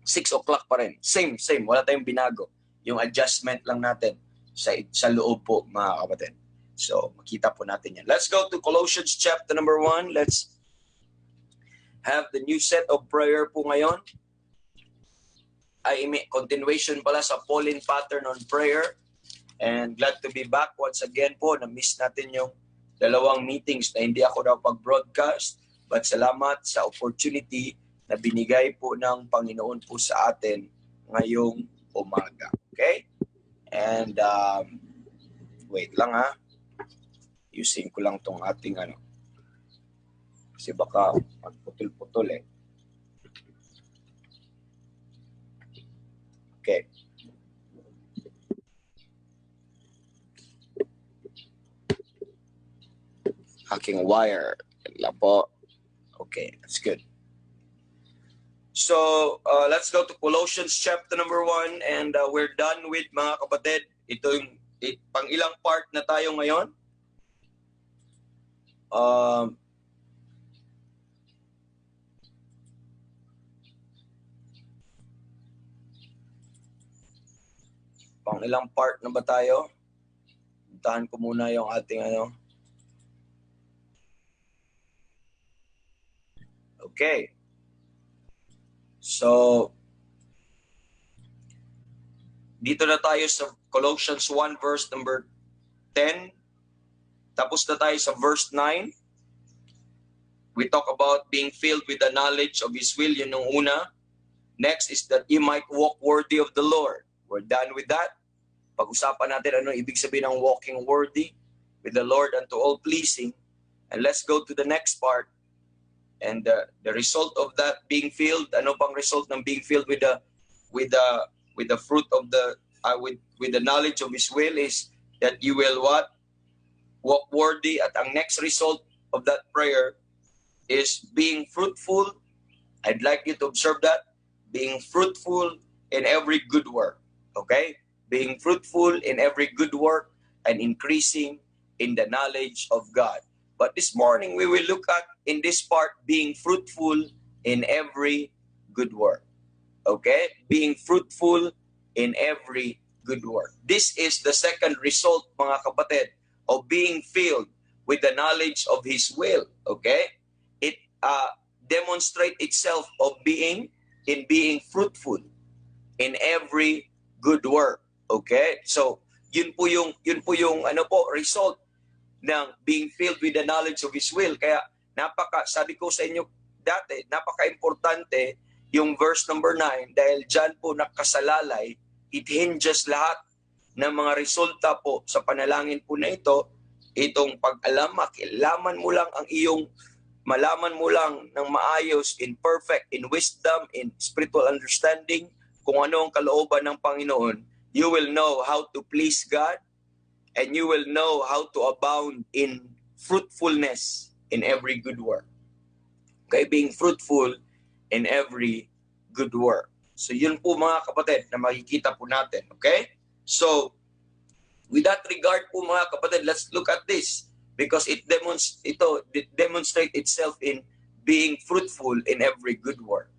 B: 6 o'clock pa rin. Same. Wala tayong binago. Yung adjustment lang natin sa loob po, mga kapatid. So, makita po natin yan. Let's go to Colossians chapter number 1. Let's have the new set of prayer po ngayon. Ay, continuation pala sa Pauline pattern on prayer. And glad to be back once again po. Na-miss natin yung 2 meetings na hindi ako daw pag-broadcast. But salamat sa opportunity na binigay po ng Panginoon po sa atin ngayong umaga. Okay? And, wait lang Using ko lang tong ating kasi baka magputol-putol Okay. Hacking wire. Lang po. Okay, that's good. So, let's go to Colossians chapter number 1 and we're done with mga kapatid. Ito yung pang ilang part na tayo ngayon. Pang ilang part na ba tayo? Puntahan ko muna yung ating Okay. So, dito na tayo sa Colossians 1 verse number 10. Tapos na tayo sa verse 9. We talk about being filled with the knowledge of His will. Yun yung una. Next is that you might walk worthy of the Lord. We're done with that. Pag-usapan natin ano ibig sabihin ng walking worthy with the Lord unto all pleasing. And let's go to the next part. And the result of that being filled, ano pang result ng being filled with the fruit of the with the knowledge of His will is that you will what? Walk worthy. At ang next result of that prayer is being fruitful. I'd like you to observe that. Being fruitful in every good work. Okay? Being fruitful in every good work and increasing in the knowledge of God. But this morning, we will look at, in this part, being fruitful in every good work. Okay? Being fruitful in every good work. This is the second result, mga kapatid, of being filled with the knowledge of His will. Okay? It demonstrates itself of being fruitful in every good work. Okay? So, yun po yung result ng being filled with the knowledge of His will. Kaya sabi ko sa inyo dati, napaka-importante yung verse number 9 dahil dyan po nakasalalay, it hinges lahat ng mga resulta po sa panalangin po na ito, itong pag-alam, malaman mo lang ng maayos, in perfect, in wisdom, in spiritual understanding, kung ano ang kalooban ng Panginoon, you will know how to please God, and you will know how to abound in fruitfulness in every good work. Okay, being fruitful in every good work. So yun po mga kapatid na makikita po natin. Okay? So, with that regard po mga kapatid, let's look at this because it demonstrates itself in being fruitful in every good work.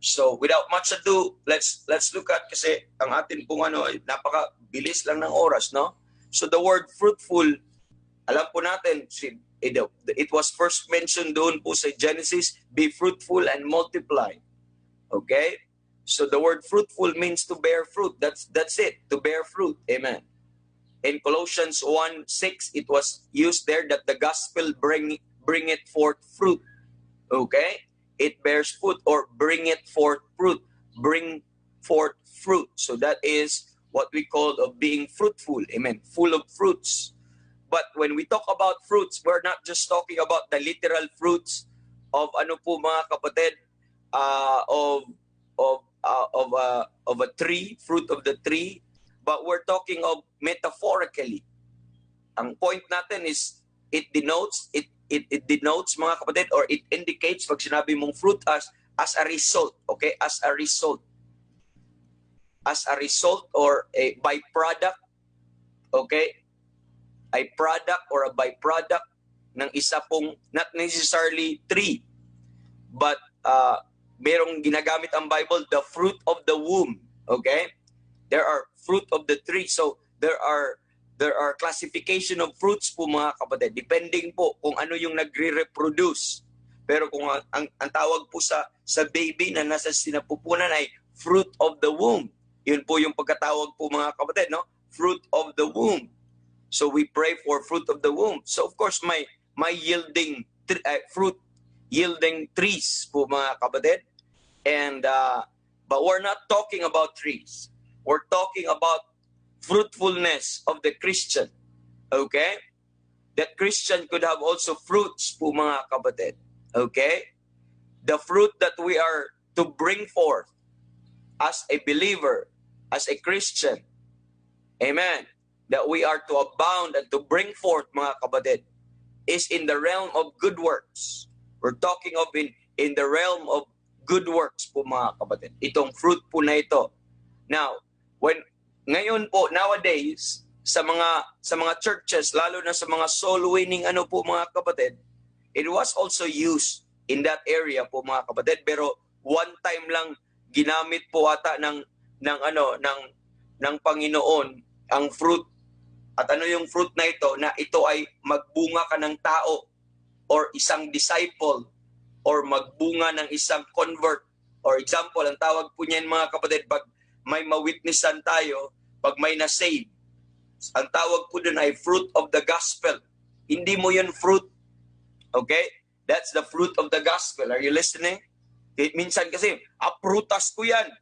B: So, without much ado, let's look at kasi ang atin pong napaka-bilis lang ng oras, no? So, the word fruitful, alam po natin, it was first mentioned doon po sa Genesis, be fruitful and multiply. Okay? So the word fruitful means to bear fruit. That's it, to bear fruit. Amen. In Colossians 1:6, it was used there that the gospel bring it forth fruit. Okay? It bears fruit or bring it forth fruit. Bring forth fruit. So that is what we call of being fruitful. Amen. Full of fruits. But when we talk about fruits, we're not just talking about the literal fruits of mga kapatid, of a tree, fruit of the tree, but we're talking of metaphorically. Ang point natin is it denotes mga kapatid, or it indicates pag sinabi mong fruit as a result, okay? As a result or a byproduct, okay? A product or a byproduct ng isa pong not necessarily tree, but merong ginagamit ang Bible, the fruit of the womb. Okay? There are fruit of the tree. So there are classification of fruits po mga kapatid. Depending po kung ano yung nagre-reproduce. Pero kung ang tawag po sa baby na nasa sinapupunan ay fruit of the womb. Yun po yung pagkatawag po mga kapatid, no? Fruit of the womb. So we pray for fruit of the womb. So of course may yielding fruit yielding trees po mga kapatid. And but we're not talking about trees. We're talking about fruitfulness of the Christian. Okay? That Christian could have also fruits po mga kapatid. Okay? The fruit that we are to bring forth as a believer, as a Christian. Amen. That we are to abound and to bring forth mga kapatid is in the realm of good works. We're talking of in the realm of good works po mga kapatid. Itong fruit po na ito. Now, ngayon po, nowadays, sa mga churches, lalo na sa mga soul winning po mga kapatid, it was also used in that area po mga kapatid. Pero one time lang ginamit po ata ng Panginoon ang fruit. At ano yung fruit na ito ay magbunga ka ng tao or isang disciple or magbunga ng isang convert. Or example, ang tawag po niyan mga kapatid, pag may mawitnessan tayo, pag may na-save, ang tawag po dun ay fruit of the gospel. Hindi mo yun fruit. Okay? That's the fruit of the gospel. Are you listening? Minsan kasi, prutas ko yan.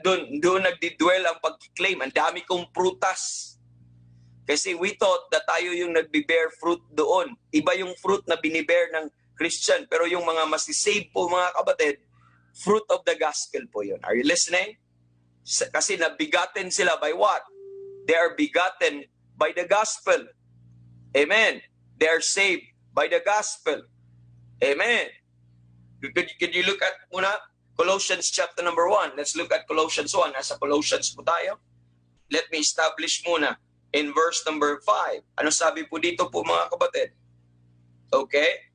B: Doon nagdidwell ang pag-claim. Ang dami kong prutas. Kasi we thought that tayo yung nagbe-bear fruit doon. Iba yung fruit na binibear ng Christian. Pero yung mga masisave po mga kapatid, fruit of the gospel po yun. Are you listening? Kasi nabigaten sila by what? They are begotten by the gospel. Amen. They are saved by the gospel. Amen. Could you look at muna Colossians chapter number 1. Let's look at Colossians 1. Nasa Colossians po tayo. Let me establish muna in verse number 5. Ano sabi po dito po mga kapatid? Okay?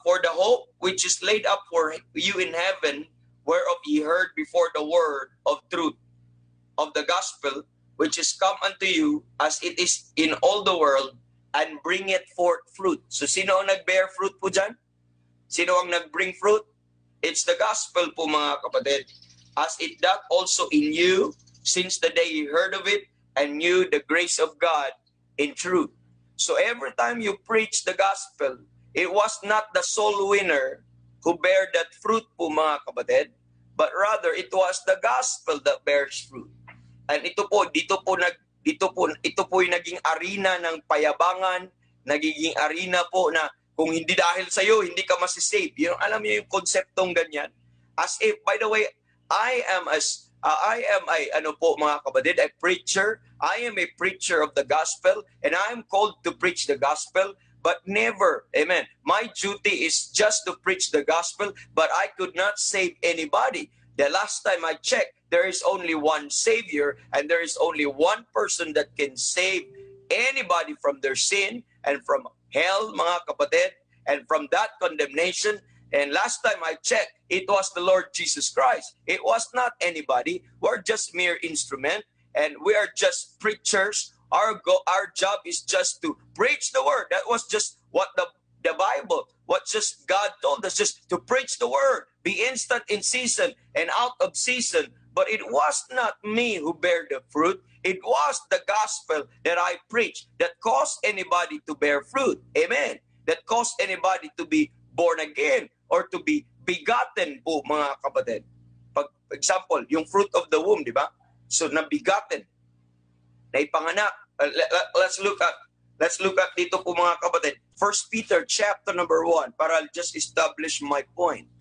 B: For the hope which is laid up for you in heaven, whereof ye heard before the word of truth of the gospel, which is come unto you as it is in all the world, and bring it forth fruit. So sino ang nag-bear fruit po dyan? Sino ang nag-bring fruit? It's the gospel po mga kapatid. As it doth also in you, since the day you heard of it, and knew the grace of God in truth. So every time you preach the gospel, it was not the soul winner who bear that fruit po mga kapatid, but rather it was the gospel that bears fruit. And ito po yung naging arena ng payabangan, nagiging arena po na kung hindi dahil sa iyo, hindi ka masisave. Alam niyo yung konseptong ganyan. As if, by the way, I am mga kapatid, a preacher. I am a preacher of the gospel, and I am called to preach the gospel. but never, amen. My duty is just to preach the gospel, but I could not save anybody. The last time I checked, there is only one Savior, and there is only one person that can save anybody from their sin and from hell, mga kapatid, and from that condemnation. And last time I checked, it was the Lord Jesus Christ. It was not anybody. We're just mere instrument, and we are just preachers. Our job is just to preach the word. That was just what the Bible, what just God told us, just to preach the word. Be instant in season and out of season. But it was not me who bear the fruit. It was the gospel that I preached that caused anybody to bear fruit. Amen. That caused anybody to be born again or to be begotten po, mga kapatid. Pag example, yung fruit of the womb, di ba? So, nabigaten, naipanganak. Let's look at dito po, mga kapatid. 1 Peter chapter number 1, para I'll just establish my point.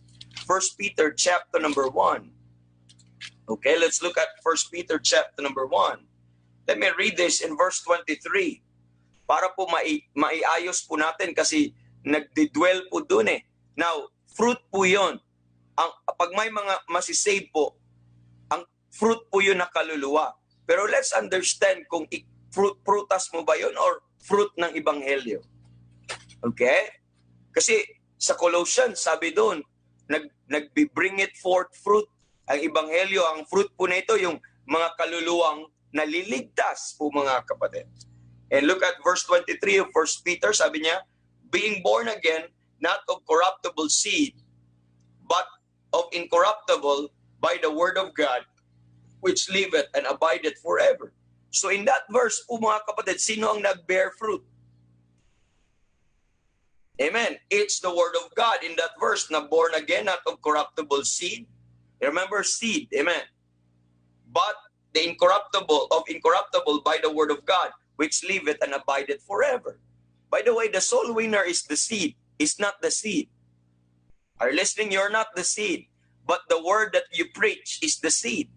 B: 1 Peter chapter number 1. Okay, let's look at 1 Peter chapter number 1. Let me read this in verse 23. Para po maiayos po natin kasi nagdidwell po dun eh. Now, fruit po yun. Pag may mga masisave po, ang fruit po yun na kaluluwa. Pero let's understand kung prutas mo ba yun or fruit ng Ebanghelyo. Okay? Kasi sa Colossians, sabi doon, nag-bring it forth fruit. Ang Ebanghelyo, ang fruit po nito, yung mga kaluluwang naliligtas po, mga kapatid. And look at verse 23 of 1 Peter, sabi niya, being born again, not of corruptible seed, but of incorruptible by the word of God, which liveth and abideth forever. So in that verse po, mga kapatid, sino ang nag-bear fruit? Amen. It's the word of God in that verse, na born again, not of corruptible seed. Remember seed, amen. But the incorruptible by the word of God, which liveth and abideth forever. By the way, the soul winner is the seed, is not the seed. Are you listening? You're not the seed, but the word that you preach is the seed.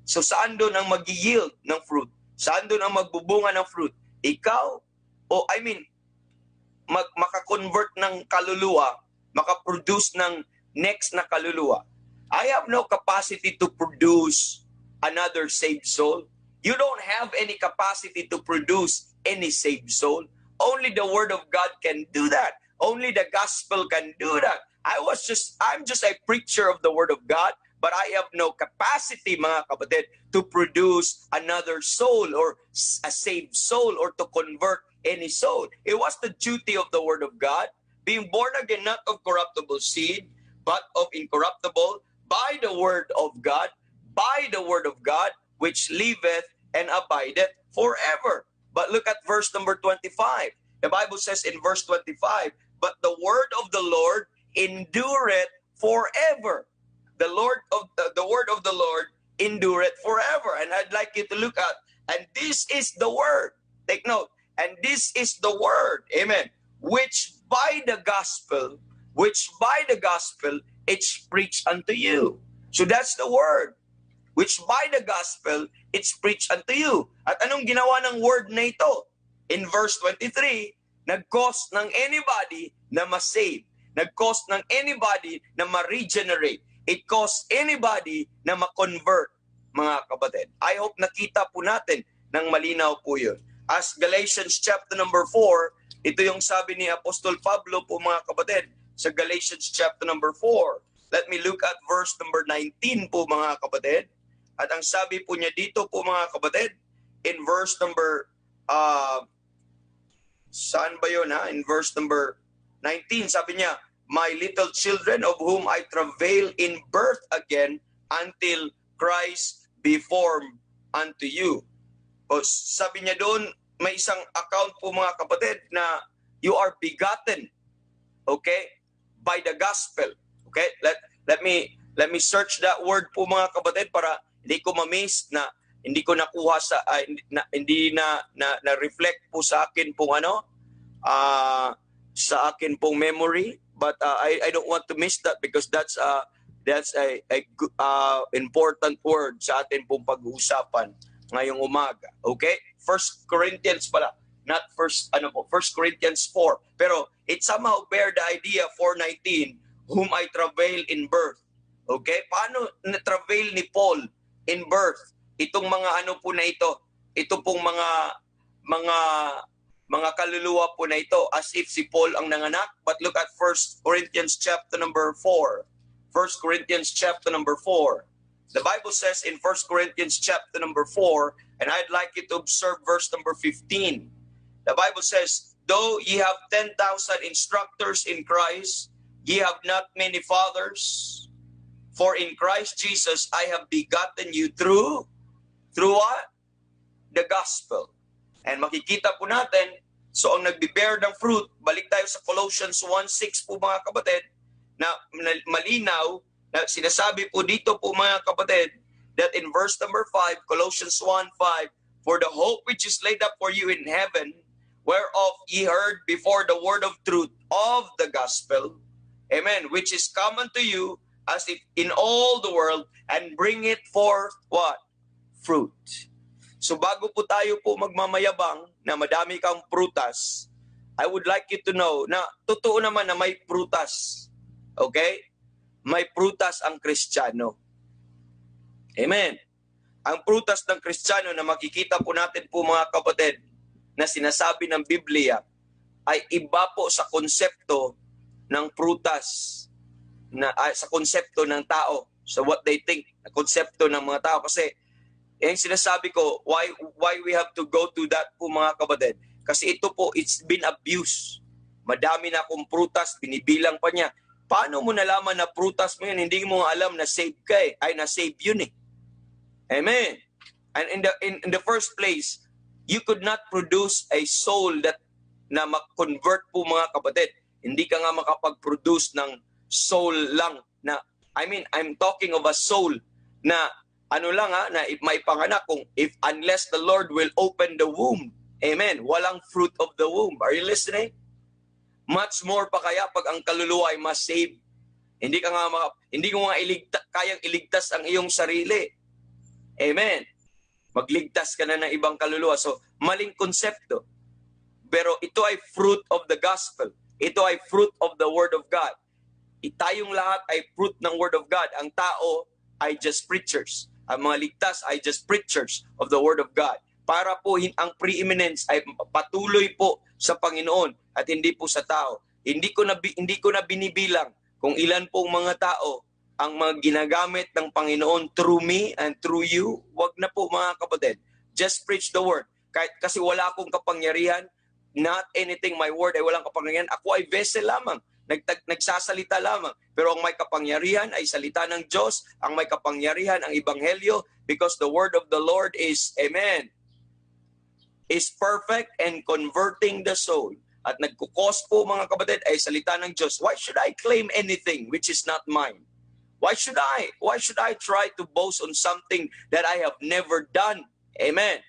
B: So saan doon ang mag-yield ng fruit? Saan doon ang magbubunga ng fruit? Ikaw, makakonvert ng kaluluwa, makaproduce ng next na kaluluwa. I have no capacity to produce another saved soul. You don't have any capacity to produce any saved soul. Only the word of God can do that. Only the gospel can do that. I'm just a preacher of the word of God, but I have no capacity, mga kapatid, to produce another soul or a saved soul or to convert any soul. It was the duty of the word of God, being born again, not of corruptible seed, but of incorruptible, by the word of God, which liveth and abideth forever. But look at verse number 25. The Bible says in verse 25, but the word of the Lord endureth forever. The word of the Lord endureth forever. And I'd like you to look at, and this is the word. Take note. And this is the word, amen, which by the gospel, it's preached unto you. So that's the word, which by the gospel, it's preached unto you. At anong ginawa ng word na ito? In verse 23, nag-cause ng anybody na ma-save. Nag-cause ng anybody na ma-regenerate. It caused anybody na ma-convert, mga kapatid. I hope nakita po natin ng malinaw po yun. As Galatians chapter number 4, ito yung sabi ni Apostol Pablo po, mga kapatid, sa Galatians chapter number 4. Let me look at verse number 19 po, mga kapatid. At ang sabi po niya dito po, mga kapatid, in verse number, saan ba yun ha? In verse number 19, sabi niya, my little children of whom I travail in birth again until Christ be formed unto you. O sabi niya doon, may isang account po, mga kapatid, na you are begotten, okay, by the gospel. Okay? Let me search that word po, mga kapatid, para hindi ko ma-miss na hindi ko nakuha sa hindi na reflect po sa akin pong sa akin pong memory, but I don't want to miss that because that's a important word sa atin pong pag-uusapan ngayong umaga. Okay? 1 Corinthians pala. not First Corinthians 4. Pero it somehow bear the idea, 4:19, whom I travail in birth. Okay? Paano na-travail ni Paul in birth? Itong mga ano po na ito, ito pong mga kaluluwa po na ito, as if si Paul ang nanganak. But look at 1 Corinthians chapter number 4. 1 Corinthians chapter number 4. The Bible says in 1 Corinthians chapter number 4, and I'd like you to observe verse number 15. The Bible says, though ye have 10,000 instructors in Christ, ye have not many fathers. For in Christ Jesus I have begotten you through what? The gospel. And makikita po natin, so ang nagbe-bear ng fruit, balik tayo sa Colossians 1:6 po mga kapatid, na malinaw, na sinasabi po dito po mga kapatid, that in verse number 5, Colossians 1:5, for the hope which is laid up for you in heaven, whereof ye heard before the word of truth of the gospel, amen, which is common to you as if in all the world, and bring it forth what? Fruit. So bago po tayo po magmamayabang na madami kang prutas, I would like you to know na totoo naman na may prutas. Okay? May prutas ang Kristiyano. Amen. Ang prutas ng Kristiyano na makikita po natin po mga kapatid na sinasabi ng Biblia ay iba po sa konsepto ng prutas, sa konsepto ng tao, sa what they think, na konsepto ng mga tao. Kasi yung sinasabi ko, why we have to go to that po mga kapatid? Kasi ito po, it's been abused. Madami na akong prutas, binibilang pa niya. Paano mo nalaman na prutas mo yun? Hindi mo alam na save ka eh. Ay, na-save yun eh. Amen. And in the first place, you could not produce a soul that na mag-convert po mga kapatid. Hindi ka nga makapag-produce ng soul lang na, I'm talking of a soul na ano lang na may panganak kung unless the Lord will open the womb. Amen. Walang fruit of the womb. Are you listening? Much more pa kaya pag ang kaluluwa ay ma-save. Hindi mo nga kayang iligtas ang iyong sarili. Amen. Magligtas ka na ng ibang kaluluwa. So, maling konsepto. Pero ito ay fruit of the gospel. Ito ay fruit of the word of God. Tayong lahat ay fruit ng word of God. Ang tao ay just preachers. Ang mga ligtas ay just preachers of the word of God. Para po ang preeminence ay patuloy po sa Panginoon at hindi po sa tao. Hindi ko na binibilang kung ilan pong mga tao ang mga ginagamit ng Panginoon through me and through you. Wag na po mga kapatid. Just preach the word. Kasi wala akong kapangyarihan. Not anything, my word ay walang kapangyarihan. Ako ay vessel lamang. Nagsasalita lamang. Pero ang may kapangyarihan ay salita ng Diyos. Ang may kapangyarihan ang Ebanghelyo, because the word of the Lord is, amen, is perfect and converting the soul. At nagkukos po mga kapatid ay salita ng Diyos. Why should I claim anything which is not mine? Why should I try to boast on something that I have never done? Amen.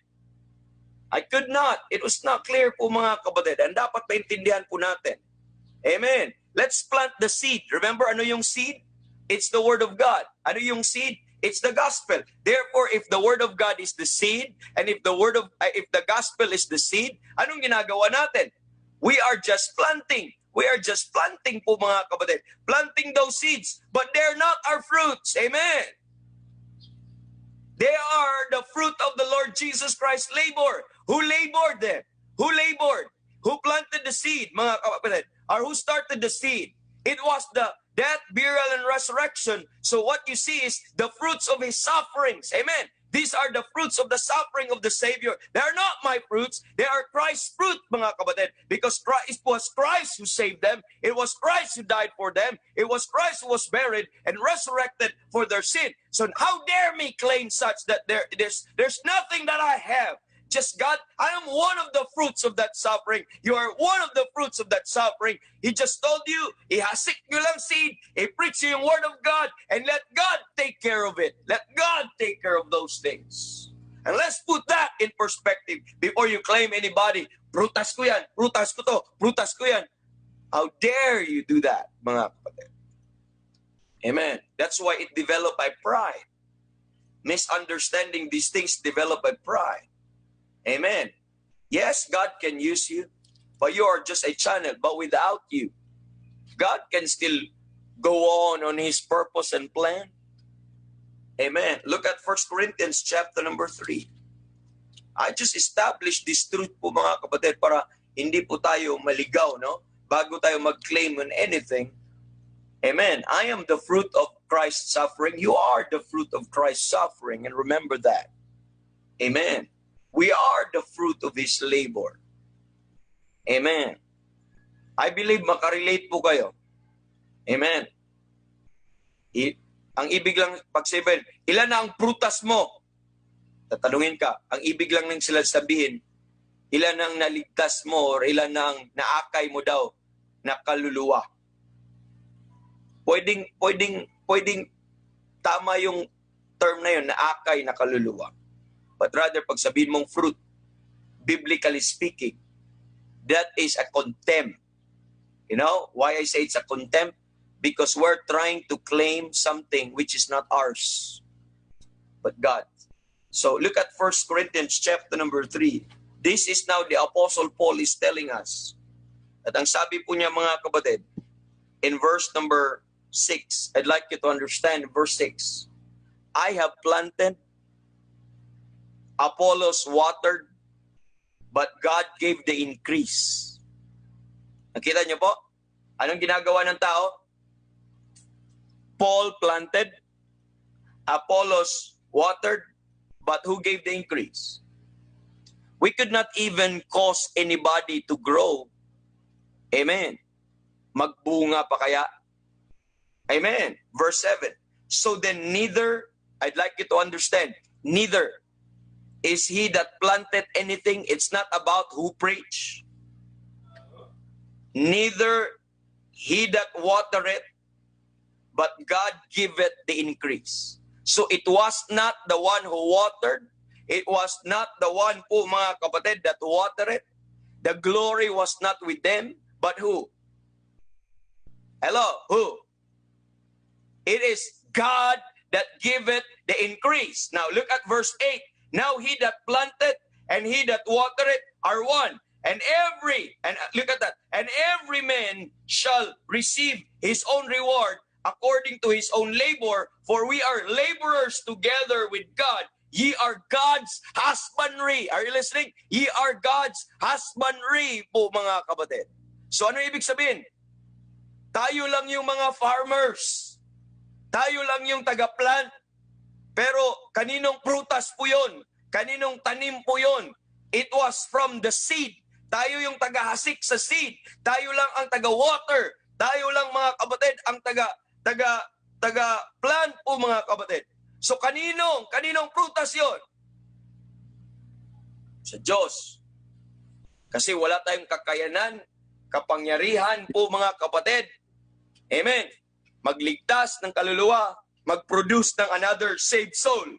B: I could not. It was not clear po mga kapatid. And dapat maintindihan po natin. Amen. Let's plant the seed. Remember, ano yung seed? It's the word of God. Ano yung seed? It's the gospel. Therefore, if the word of God is the seed, and if the gospel is the seed, anong ginagawa natin? We are just planting. We are just planting po mga kapatid. Planting those seeds, but they're not our fruits. Amen. They are the fruit of the Lord Jesus Christ's labor. Who labored them? Who labored? Who planted the seed, mga kapatid? Or who started the seed? It was the death, burial, and resurrection. So what you see is the fruits of His sufferings. Amen. These are the fruits of the suffering of the Savior. They are not my fruits. They are Christ's fruit, mga kapatid. Because it was Christ who saved them. It was Christ who died for them. It was Christ who was buried and resurrected for their sin. So how dare me claim such that there's nothing that I have. Just God, I am one of the fruits of that suffering. You are one of the fruits of that suffering. He just told you, ihasik nyo lang seed, i-preach yung word of God, and let God take care of it. Let God take care of those things. And let's put that in perspective before you claim anybody, prutas ko yan, prutas ko to, prutas ko yan. How dare you do that, mga kapatid? Amen. That's why it developed by pride. Misunderstanding these things developed by pride. Amen. Yes, God can use you, but you are just a channel. But without you, God can still go on His purpose and plan. Amen. Look at 1 Corinthians chapter number 3. I just established this truth po mga kapatid para hindi po tayo maligaw, no? Bago tayo mag-claim on anything. Amen. I am the fruit of Christ's suffering. You are the fruit of Christ's suffering. And remember that. Amen. We are the fruit of His labor. Amen. I believe makarelate po kayo. Amen. Ang ibig lang, pag sabihin, ilan na ang prutas mo? Tatanungin ka, ang ibig lang nang sila sabihin, ilan ang naligtas mo or ilan ang naakay mo daw na kaluluwa. Pwedeng tama yung term na yun, naakay na kaluluwa. But rather, pag sabihin mong fruit, biblically speaking, that is a contempt. You know, why I say it's a contempt? Because we're trying to claim something which is not ours, but God. So look at 1 Corinthians chapter number 3. This is now the Apostle Paul is telling us. At ang sabi po niya mga kapatid, in verse number 6, I'd like you to understand verse 6. I have planted, Apollos watered, but God gave the increase. Nakita niyo po? Anong ginagawa ng tao? Paul planted, Apollos watered, but who gave the increase? We could not even cause anybody to grow. Amen. Magbunga pa kaya? Amen. Verse 7. So then neither, I'd like you to understand, neither is he that planted anything. It's not about who preach. Neither he that watereth, but God giveth the increase. So it was not the one who watered. It was not the one po mga kapatid that watered. The glory was not with them, but who? Hello, who? It is God that giveth the increase. Now look at verse 8. Now he that planted and he that watered are one. And look at that. And every man shall receive his own reward according to his own labor, for we are laborers together with God. Ye are God's husbandry. Are you listening? Ye are God's husbandry po mga kapatid. So ano ibig sabihin? Tayo lang yung mga farmers. Tayo lang yung taga-plant. Pero kaninong prutas po yun? Kaninong tanim po yun? It was from the seed. Tayo yung taga-hasik sa seed. Tayo lang ang taga-water. Tayo lang mga kapatid ang taga-plant po mga kapatid. So kaninong prutas yon? Sa Diyos. Kasi wala tayong kakayanan, kapangyarihan po mga kapatid. Amen. Magligtas ng kaluluwa, mag-produce ng another saved soul.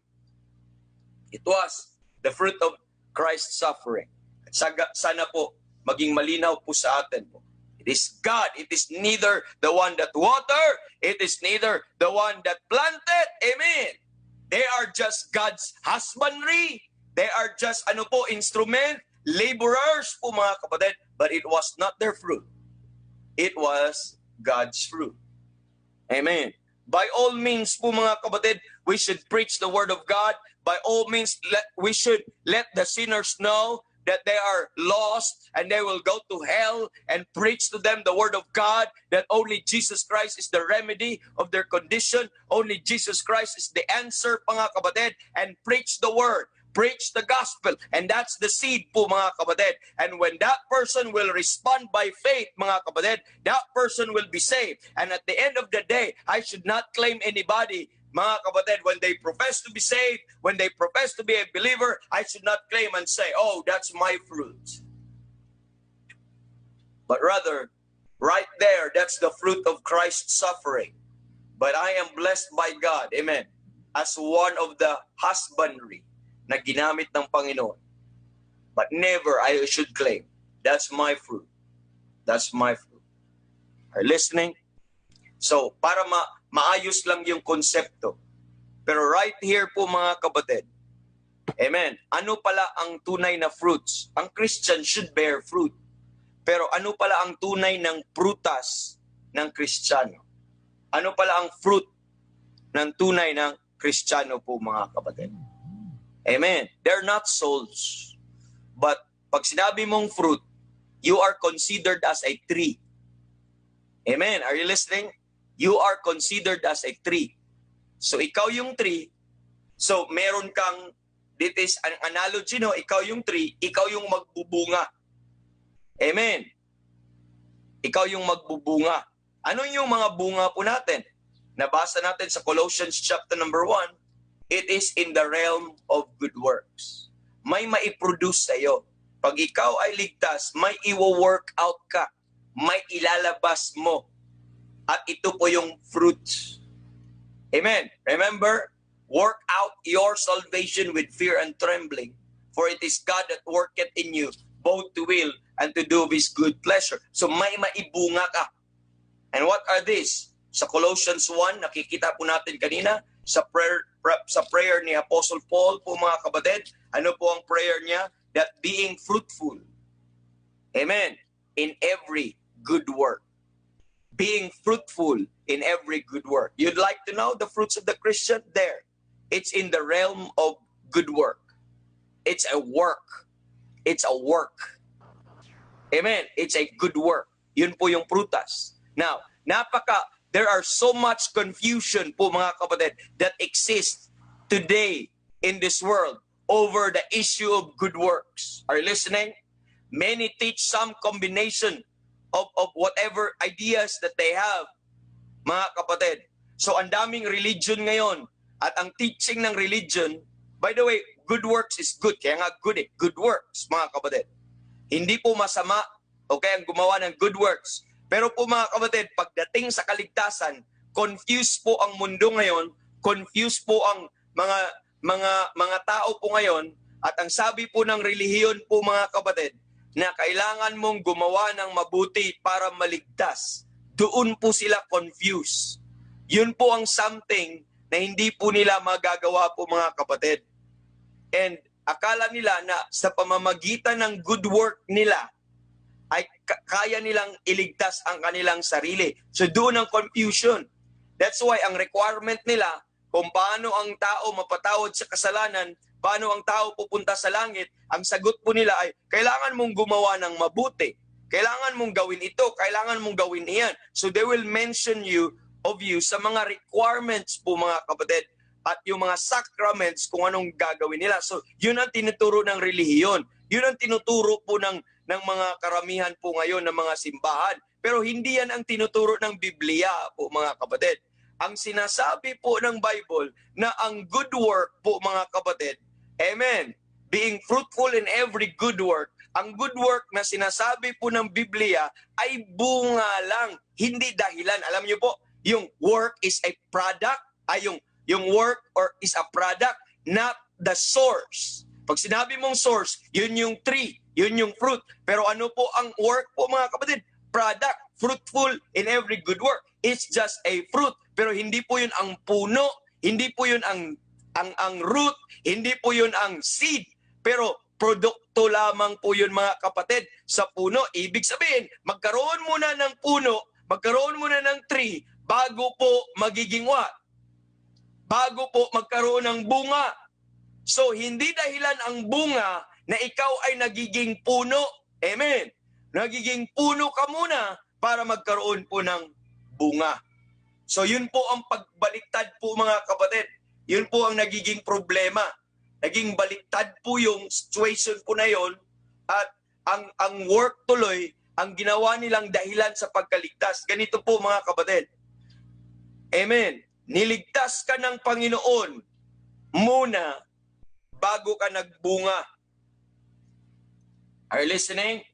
B: It was the fruit of Christ's suffering. At sana po maging malinaw po sa atin po. It is God. It is neither the one that water. It is neither the one that planted. Amen. They are just God's husbandry. They are just instrument, laborers po mga kapatid. But it was not their fruit. It was God's fruit. Amen. By all means po mga kapatid, we should preach the word of God. By all means, we should let the sinners know that they are lost and they will go to hell, and preach to them the word of God, that only Jesus Christ is the remedy of their condition. Only Jesus Christ is the answer, mga kapatid, and preach the word. Preach the gospel. And that's the seed po mga kapatid. And when that person will respond by faith, mga kapatid, that person will be saved. And at the end of the day, I should not claim anybody, mga kapatid, when they profess to be saved, when they profess to be a believer, I should not claim and say, oh, that's my fruit. But rather, right there, that's the fruit of Christ's suffering. But I am blessed by God, amen, as one of the husbandry na ginamit ng Panginoon. But never I should claim, that's my fruit. That's my fruit. Are you listening? So, para maayos lang yung konsepto. Pero right here po mga kapatid, Amen. Ano pala ang tunay na fruits? Ang Christian should bear fruit. Pero ano pala ang tunay ng prutas ng Kristiyano? Ano pala ang fruit ng tunay ng Kristiyano po, mga kapatid? Amen. They're not souls. But pag sinabi mong fruit, you are considered as a tree. Amen. Are you listening? You are considered as a tree. So ikaw yung tree. So meron kang, this is an analogy, no? Ikaw yung tree, ikaw yung magbubunga. Amen. Ikaw yung magbubunga. Ano yung mga bunga po natin? Nabasa natin sa Colossians chapter number 1, it is in the realm of good works. May maiproduce sa'yo. Pag ikaw ay ligtas, may i-work out ka. May ilalabas mo. At ito po yung fruits. Amen. Remember, work out your salvation with fear and trembling, for it is God that worketh in you, both to will and to do His good pleasure. So may maibunga ka. And what are these? Sa Colossians 1, nakikita po natin kanina, sa prayer ni Apostle Paul po, mga kapatid, ano po ang prayer niya? That being fruitful, amen, in every good work. Being fruitful in every good work. You'd like to know the fruits of the Christian? There. It's in the realm of good work. It's a work. It's a work. Amen. It's a good work. Yun po yung prutas. Now, there are so much confusion po, mga kapatid, that exists today in this world over the issue of good works. Are you listening? Many teach some combination of whatever ideas that they have, mga kapatid. So, ang daming religion ngayon. At ang teaching ng religion, by the way, good works is good. Kaya nga good eh. Good works, mga kapatid. Hindi po masama, okay, ang gumawa ng good works. Pero po, mga kapatid, pagdating sa kaligtasan, confused po ang mundo ngayon, confused po ang mga tao po ngayon, at ang sabi po ng relihiyon po, mga kapatid, na kailangan mong gumawa ng mabuti para maligtas. Doon po sila confused. Yun po ang something na hindi po nila magagawa po, mga kapatid. And akala nila na sa pamamagitan ng good work nila ay kaya nilang iligtas ang kanilang sarili. So doon ang confusion. That's why ang requirement nila kung paano ang tao mapatawad sa kasalanan, paano ang tao pupunta sa langit, ang sagot po nila ay kailangan mong gumawa ng mabuti. Kailangan mong gawin ito, kailangan mong gawin iyan. So they will mention you sa mga requirements po, mga kapatid, at yung mga sacraments kung anong gagawin nila. So, yun ang tinuturo ng relihiyon. Yun ang tinuturo po ng mga karamihan po ngayon ng mga simbahan. Pero hindi yan ang tinuturo ng Biblia po, mga kapatid. Ang sinasabi po ng Bible na ang good work po, mga kapatid, amen, being fruitful in every good work, ang good work na sinasabi po ng Biblia ay bunga lang, hindi dahilan. Alam niyo po, yung work is a product, yung work is a product, not the source. Pag sinabi mong source, yun yung tree, yun yung fruit. Pero ano po ang work po, mga kapatid? Product, fruitful in every good work. It's just a fruit. Pero hindi po yun ang puno, hindi po yun ang root, hindi po yun ang seed. Pero produkto lamang po yun, mga kapatid, sa puno. Ibig sabihin, magkaroon muna ng puno, magkaroon muna ng tree, bago po magiging what? Bago po magkaroon ng bunga. So, hindi dahilan ang bunga na ikaw ay nagiging puno. Amen. Nagiging puno ka muna para magkaroon po ng bunga. So, yun po ang pagbaliktad po, mga kapatid. Yun po ang nagiging problema. Naging baliktad po yung situation po na yun. At ang work tuloy, ang ginawa nilang dahilan sa pagkaligtas. Ganito po, mga kapatid. Amen. Niligtas ka ng Panginoon muna bago ka nagbunga. Are you listening?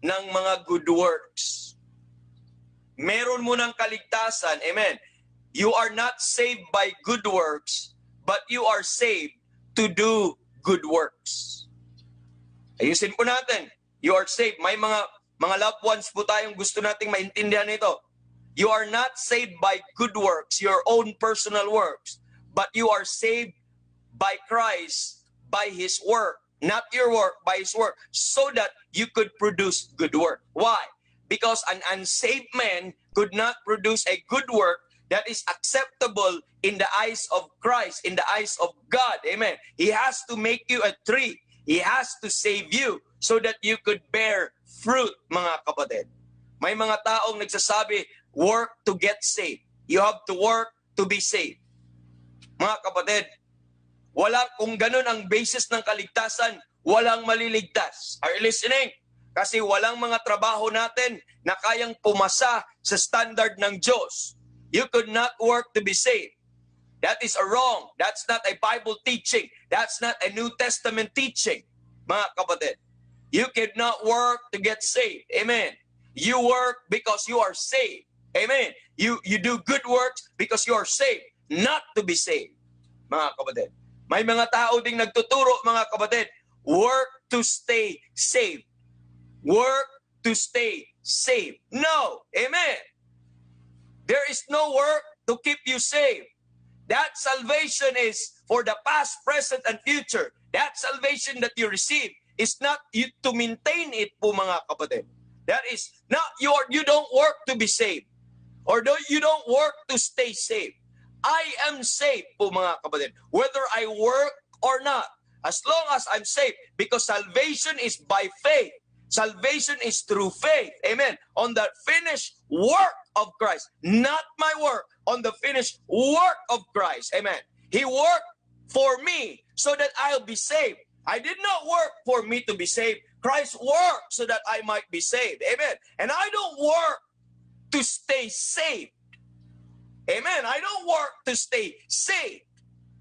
B: Ng mga good works. Meron mo ng kaligtasan. Amen. You are not saved by good works, but you are saved to do good works. Ayusin po natin. You are saved. May mga loved ones po tayong gusto nating maintindihan nito. You are not saved by good works, your own personal works, but you are saved by Christ by His work, not your work, by His work, so that you could produce good work. Why? Because an unsaved man could not produce a good work that is acceptable in the eyes of Christ, in the eyes of God. Amen. He has to make you a tree. He has to save you so that you could bear fruit, mga kapatid. May mga taong nagsasabi, work to get saved. You have to work to be saved. Mga kapatid, kung ganun ang basis ng kaligtasan, walang maliligtas. Are you listening? Kasi walang mga trabaho natin na kayang pumasa sa standard ng Diyos. You could not work to be saved. That is wrong. That's not a Bible teaching. That's not a New Testament teaching, mga kapatid. You cannot work to get saved. Amen. You work because you are saved. Amen. You do good works because you are saved, not to be saved, mga kapatid. May mga tao ding nagtuturo, mga kapatid, work to stay saved. Work to stay saved. No. Amen. There is no work to keep you saved. That salvation is for the past, present, and future. That salvation that you receive is not you to maintain it po, mga kapatid. That is not you don't work to be saved. Or you don't work to stay saved. I am saved po, mga kapatid. Whether I work or not. As long as I'm saved. Because salvation is by faith. Salvation is through faith. Amen. On the finished work of Christ. Not my work. On the finished work of Christ. Amen. He worked for me so that I'll be saved. I did not work for me to be saved. Christ worked so that I might be saved. Amen. And I don't work to stay saved. Amen. I don't work to stay saved.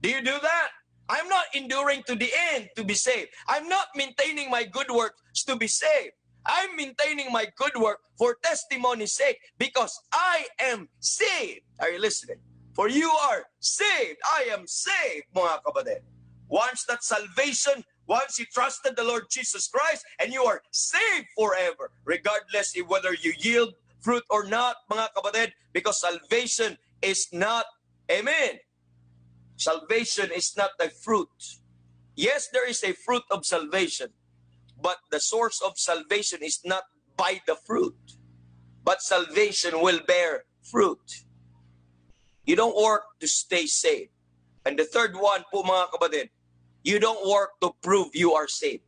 B: Do you do that? I'm not enduring to the end to be saved. I'm not maintaining my good works to be saved. I'm maintaining my good work for testimony's sake because I am saved. Are you listening? For you are saved. I am saved, mga kapatid. Once that salvation, once you trusted the Lord Jesus Christ, and you are saved forever, regardless of whether you yield fruit or not, mga kapatid, because salvation is not, amen, salvation is not a fruit. Yes, there is a fruit of salvation, but the source of salvation is not by the fruit, but salvation will bear fruit. You don't work to stay saved. And the third one po, mga kapatid, you don't work to prove you are saved.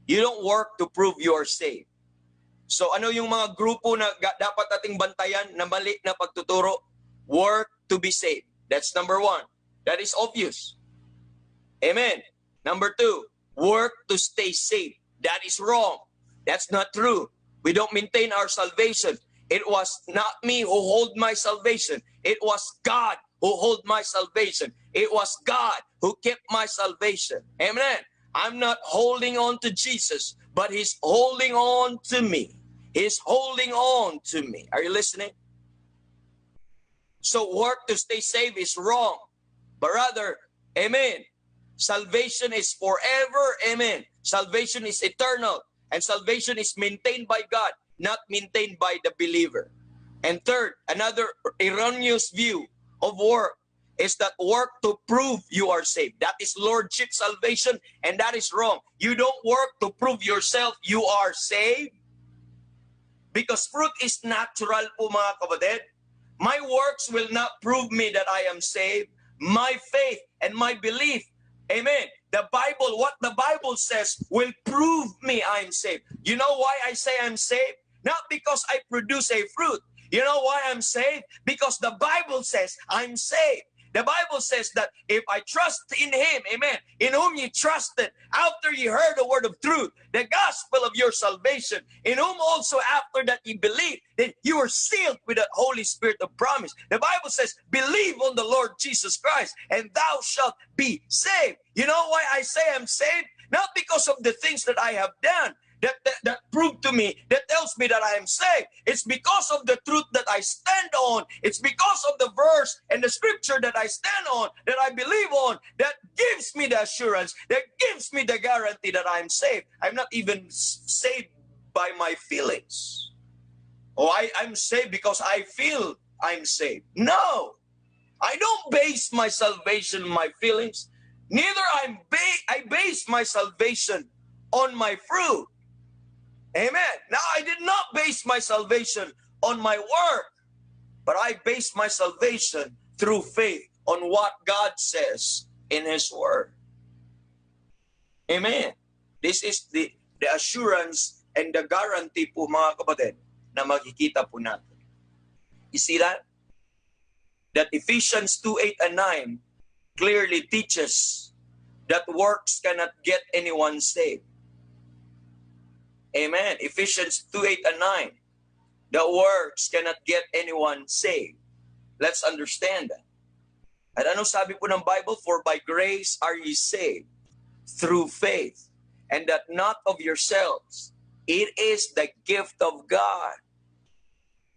B: You don't work to prove you are saved. So ano yung mga grupo na dapat ating bantayan na mali na pagtuturo? Work to be saved. That's number one. That is obvious. Amen. Number two, work to stay saved. That is wrong. That's not true. We don't maintain our salvation. It was not me who hold my salvation. It was God who hold my salvation. It was God who kept my salvation. Amen. I'm not holding on to Jesus, but He's holding on to me. He's holding on to me. Are you listening? So work to stay saved is wrong. But rather, amen, salvation is forever, amen. Salvation is eternal. And salvation is maintained by God, not maintained by the believer. And third, another erroneous view of work is that work to prove you are saved. That is lordship salvation, and that is wrong. You don't work to prove yourself you are saved. Because fruit is natural po, mga kapatid. My works will not prove me that I am saved. My faith and my belief, amen, the Bible, what the Bible says will prove me I'm saved. You know why I say I'm saved? Not because I produce a fruit. You know why I'm saved? Because the Bible says I'm saved. The Bible says that if I trust in Him, amen, in whom you trusted, after you heard the word of truth, the gospel of your salvation, in whom also after that you believe, then you are sealed with the Holy Spirit of promise. The Bible says, believe on the Lord Jesus Christ, and thou shalt be saved. You know why I say I'm saved? Not because of the things that I have done, that prove to me, that tells me that I am saved. It's because of the truth that I stand on. It's because of the verse and the scripture that I stand on, that I believe on, that gives me the assurance, that gives me the guarantee that I'm saved. I'm not even saved by my feelings. I'm saved because I feel I'm saved. No. I don't base my salvation on my feelings. Neither I base my salvation on my fruit. Amen. Now, I did not base my salvation on my work, but I base my salvation through faith on what God says in His Word. Amen. This is the assurance and the guarantee po, mga kapatid, na makikita po natin. You see that? That Ephesians 2:8 and 9 clearly teaches that works cannot get anyone saved. Amen. Ephesians 2:8 and 9. The works cannot get anyone saved. Let's understand that. At ano sabi po ng Bible? For by grace are ye saved through faith, and that not of yourselves. It is the gift of God.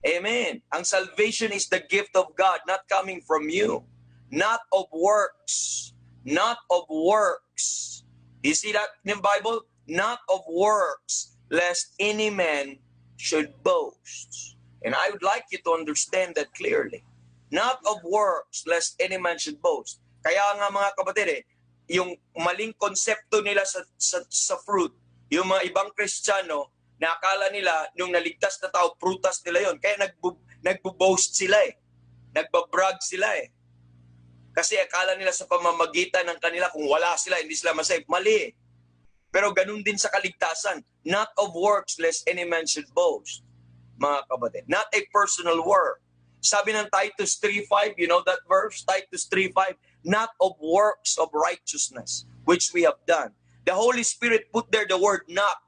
B: Amen. Ang salvation is the gift of God, not coming from you. Not of works. Not of works. You see that in the Bible? Not of works, lest any man should boast. And I would like you to understand that clearly. Not of works, lest any man should boast. Kaya nga mga kapatid, yung maling konsepto nila sa fruit, yung mga ibang Kristiyano, na akala nila, nung naligtas na tao, prutas nila yon. Kaya nagbo-boast sila eh. Nagbabrag sila eh. Kasi akala nila sa pamamagitan ng kanila, kung wala sila, hindi sila masave. Mali eh. Pero ganun din sa kaligtasan. Not of works, lest any man should boast. Mga kapatid. Not a personal work. Sabi ng Titus 3:5, you know that verse? Titus 3:5, not of works of righteousness, which we have done. The Holy Spirit put there the word not,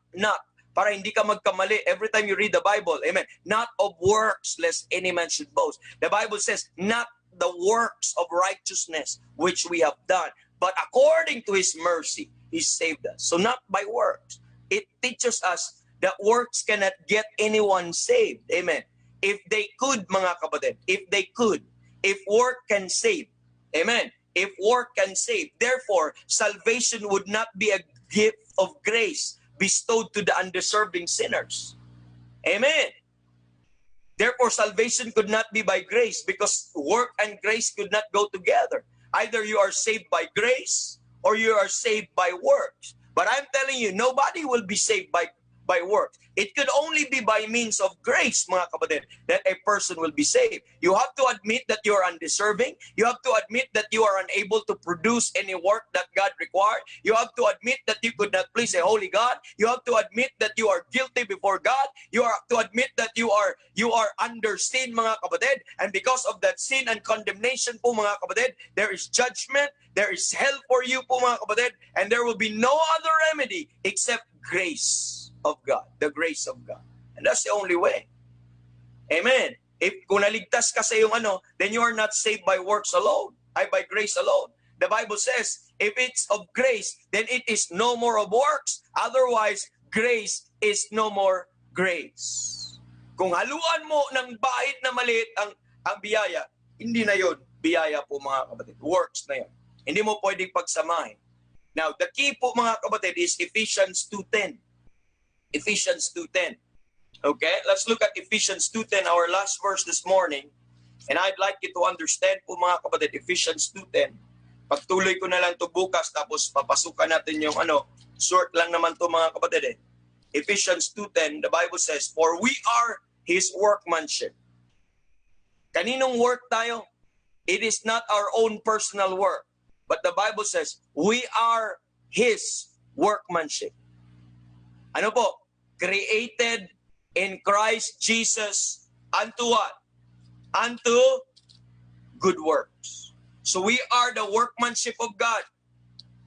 B: para hindi ka magkamali every time you read the Bible. Amen. Not of works, lest any man should boast. The Bible says, not the works of righteousness, which we have done, but according to His mercy, He saved us. So not by works. It teaches us that works cannot get anyone saved. Amen. If they could, mga kapatid, if work can save. Amen. If work can save. Therefore, salvation would not be a gift of grace bestowed to the undeserving sinners. Amen. Therefore, salvation could not be by grace because work and grace could not go together. Either you are saved by grace or you are saved by works. But I'm telling you, nobody will be saved by works. It could only be by means of grace, mga kapatid, that a person will be saved. You have to admit that you are undeserving. You have to admit that you are unable to produce any work that God required. You have to admit that you could not please a holy God. You have to admit that you are guilty before God. You have to admit that you are under sin, mga kapatid. And because of that sin and condemnation po, mga kapatid, there is judgment. There is hell for you po, mga kapatid. And there will be no other remedy except grace of God, the grace of God. And that's the only way. Amen. If kung naligtas ka sa yung then you are not saved by works alone, by grace alone. The Bible says, if it's of grace, then it is no more of works. Otherwise, grace is no more grace. Kung haluan mo ng bahid na maliit ang biyaya, hindi na yun biyaya po, mga kapatid. Works na yun. Hindi mo pwedeng pagsamahin. Now, the key po, mga kapatid, is Ephesians 2:10. Ephesians 2:10. Okay, let's look at Ephesians 2:10, our last verse this morning. And I'd like you to understand po, mga kapatid, Ephesians 2:10. Pagtuloy ko na lang to bukas, tapos papasukan natin yung short lang naman to, mga kapatid eh. Ephesians 2:10, the Bible says, for we are His workmanship. Kaninong work tayo? It is not our own personal work. But the Bible says, we are His workmanship. Ano po? Created in Christ Jesus unto what? Unto good works. So we are the workmanship of God,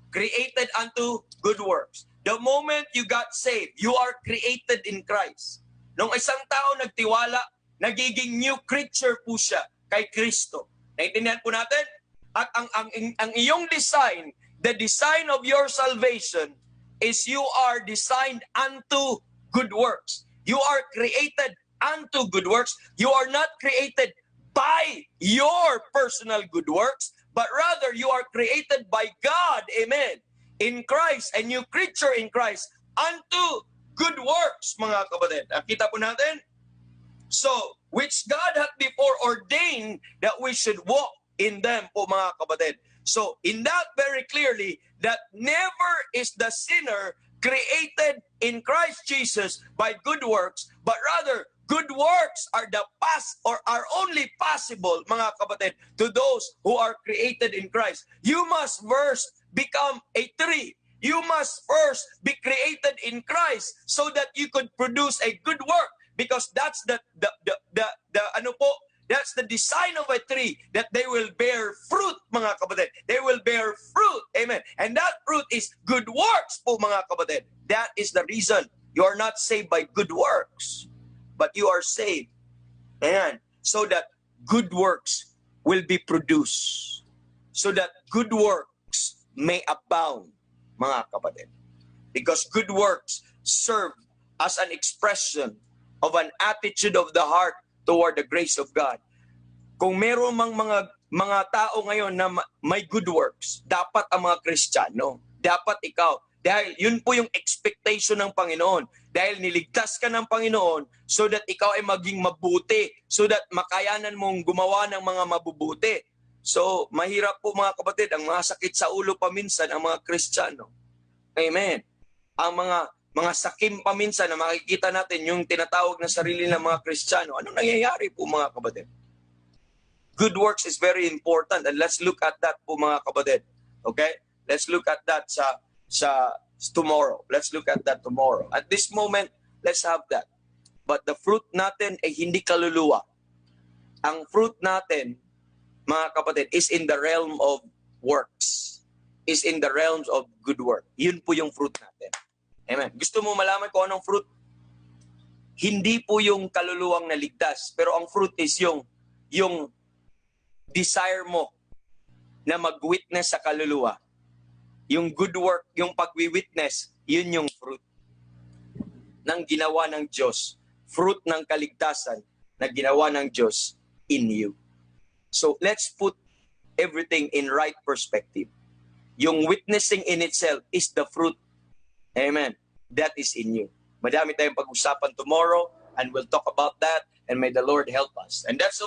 B: created unto good works. The moment you got saved, you are created in Christ. Nung isang tao nagtiwala, nagiging new creature po siya kay Kristo. Naintindihan po natin? At ang iyong design, the design of your salvation, is you are designed unto good works. You are created unto good works. You are not created by your personal good works, but rather you are created by God, amen, in Christ, a new creature in Christ, unto good works, mga kapatid. Kita po natin? So, which God hath before ordained that we should walk in them po, mga kapatid. So, in that very clearly, that never is the sinner created in Christ Jesus by good works, but rather, good works are are only possible, mga kapatid, to those who are created in Christ. You must first become a tree. You must first be created in Christ so that you could produce a good work, because that's that's the design of a tree, that they will bear fruit, mga kapatid. They will bear fruit. Amen. And that fruit is good works po, mga kapatid. That is the reason you are not saved by good works, but you are saved. Amen. So that good works will be produced. So that good works may abound, mga kapatid. Because good works serve as an expression of an attitude of the heart toward the grace of God. Kung meron mang mga tao ngayon na may good works, dapat ang mga Kristiyano, dapat ikaw, dahil yun po yung expectation ng Panginoon. Dahil niligtas ka ng Panginoon so that ikaw ay maging mabuti, so that makayanan mong gumawa ng mga mabubuti. So, mahirap po, mga kapatid, ang masakit sa ulo paminsan ang mga Kristiyano. Amen. Ang mga sakim paminsan na makikita natin yung tinatawag na sarili ng mga Kristiyano. Anong nangyayari po, mga kapatid? Good works is very important, and let's look at that po, mga kapatid. Okay? Let's look at that sa tomorrow. Let's look at that tomorrow. At this moment, let's have that. But the fruit natin ay hindi kaluluwa. Ang fruit natin, mga kapatid, is in the realm of works. Is in the realms of good work. Yun po yung fruit natin. Amen. Gusto mo malaman kung anong fruit? Hindi po yung kaluluwang naligtas, pero ang fruit is yung desire mo na mag-witness sa kaluluwa. Yung good work, yung pag-witness, yun yung fruit ng ginawa ng Diyos. Fruit ng kaligtasan na ginawa ng Diyos in you. So let's put everything in right perspective. Yung witnessing in itself is the fruit. Amen. That is in you. Madami tayong pag-usapan tomorrow, and we'll talk about that, and may the Lord help us. And that's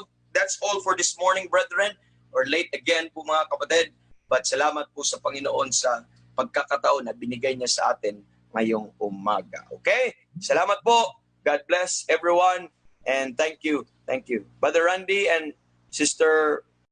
B: all for this morning, brethren. Or late again po, mga kapatid. But salamat po sa Panginoon sa pagkakataon na binigay niya sa atin ngayong umaga. Okay? Salamat po. God bless everyone. And thank you. Thank you. Brother Randy and Sister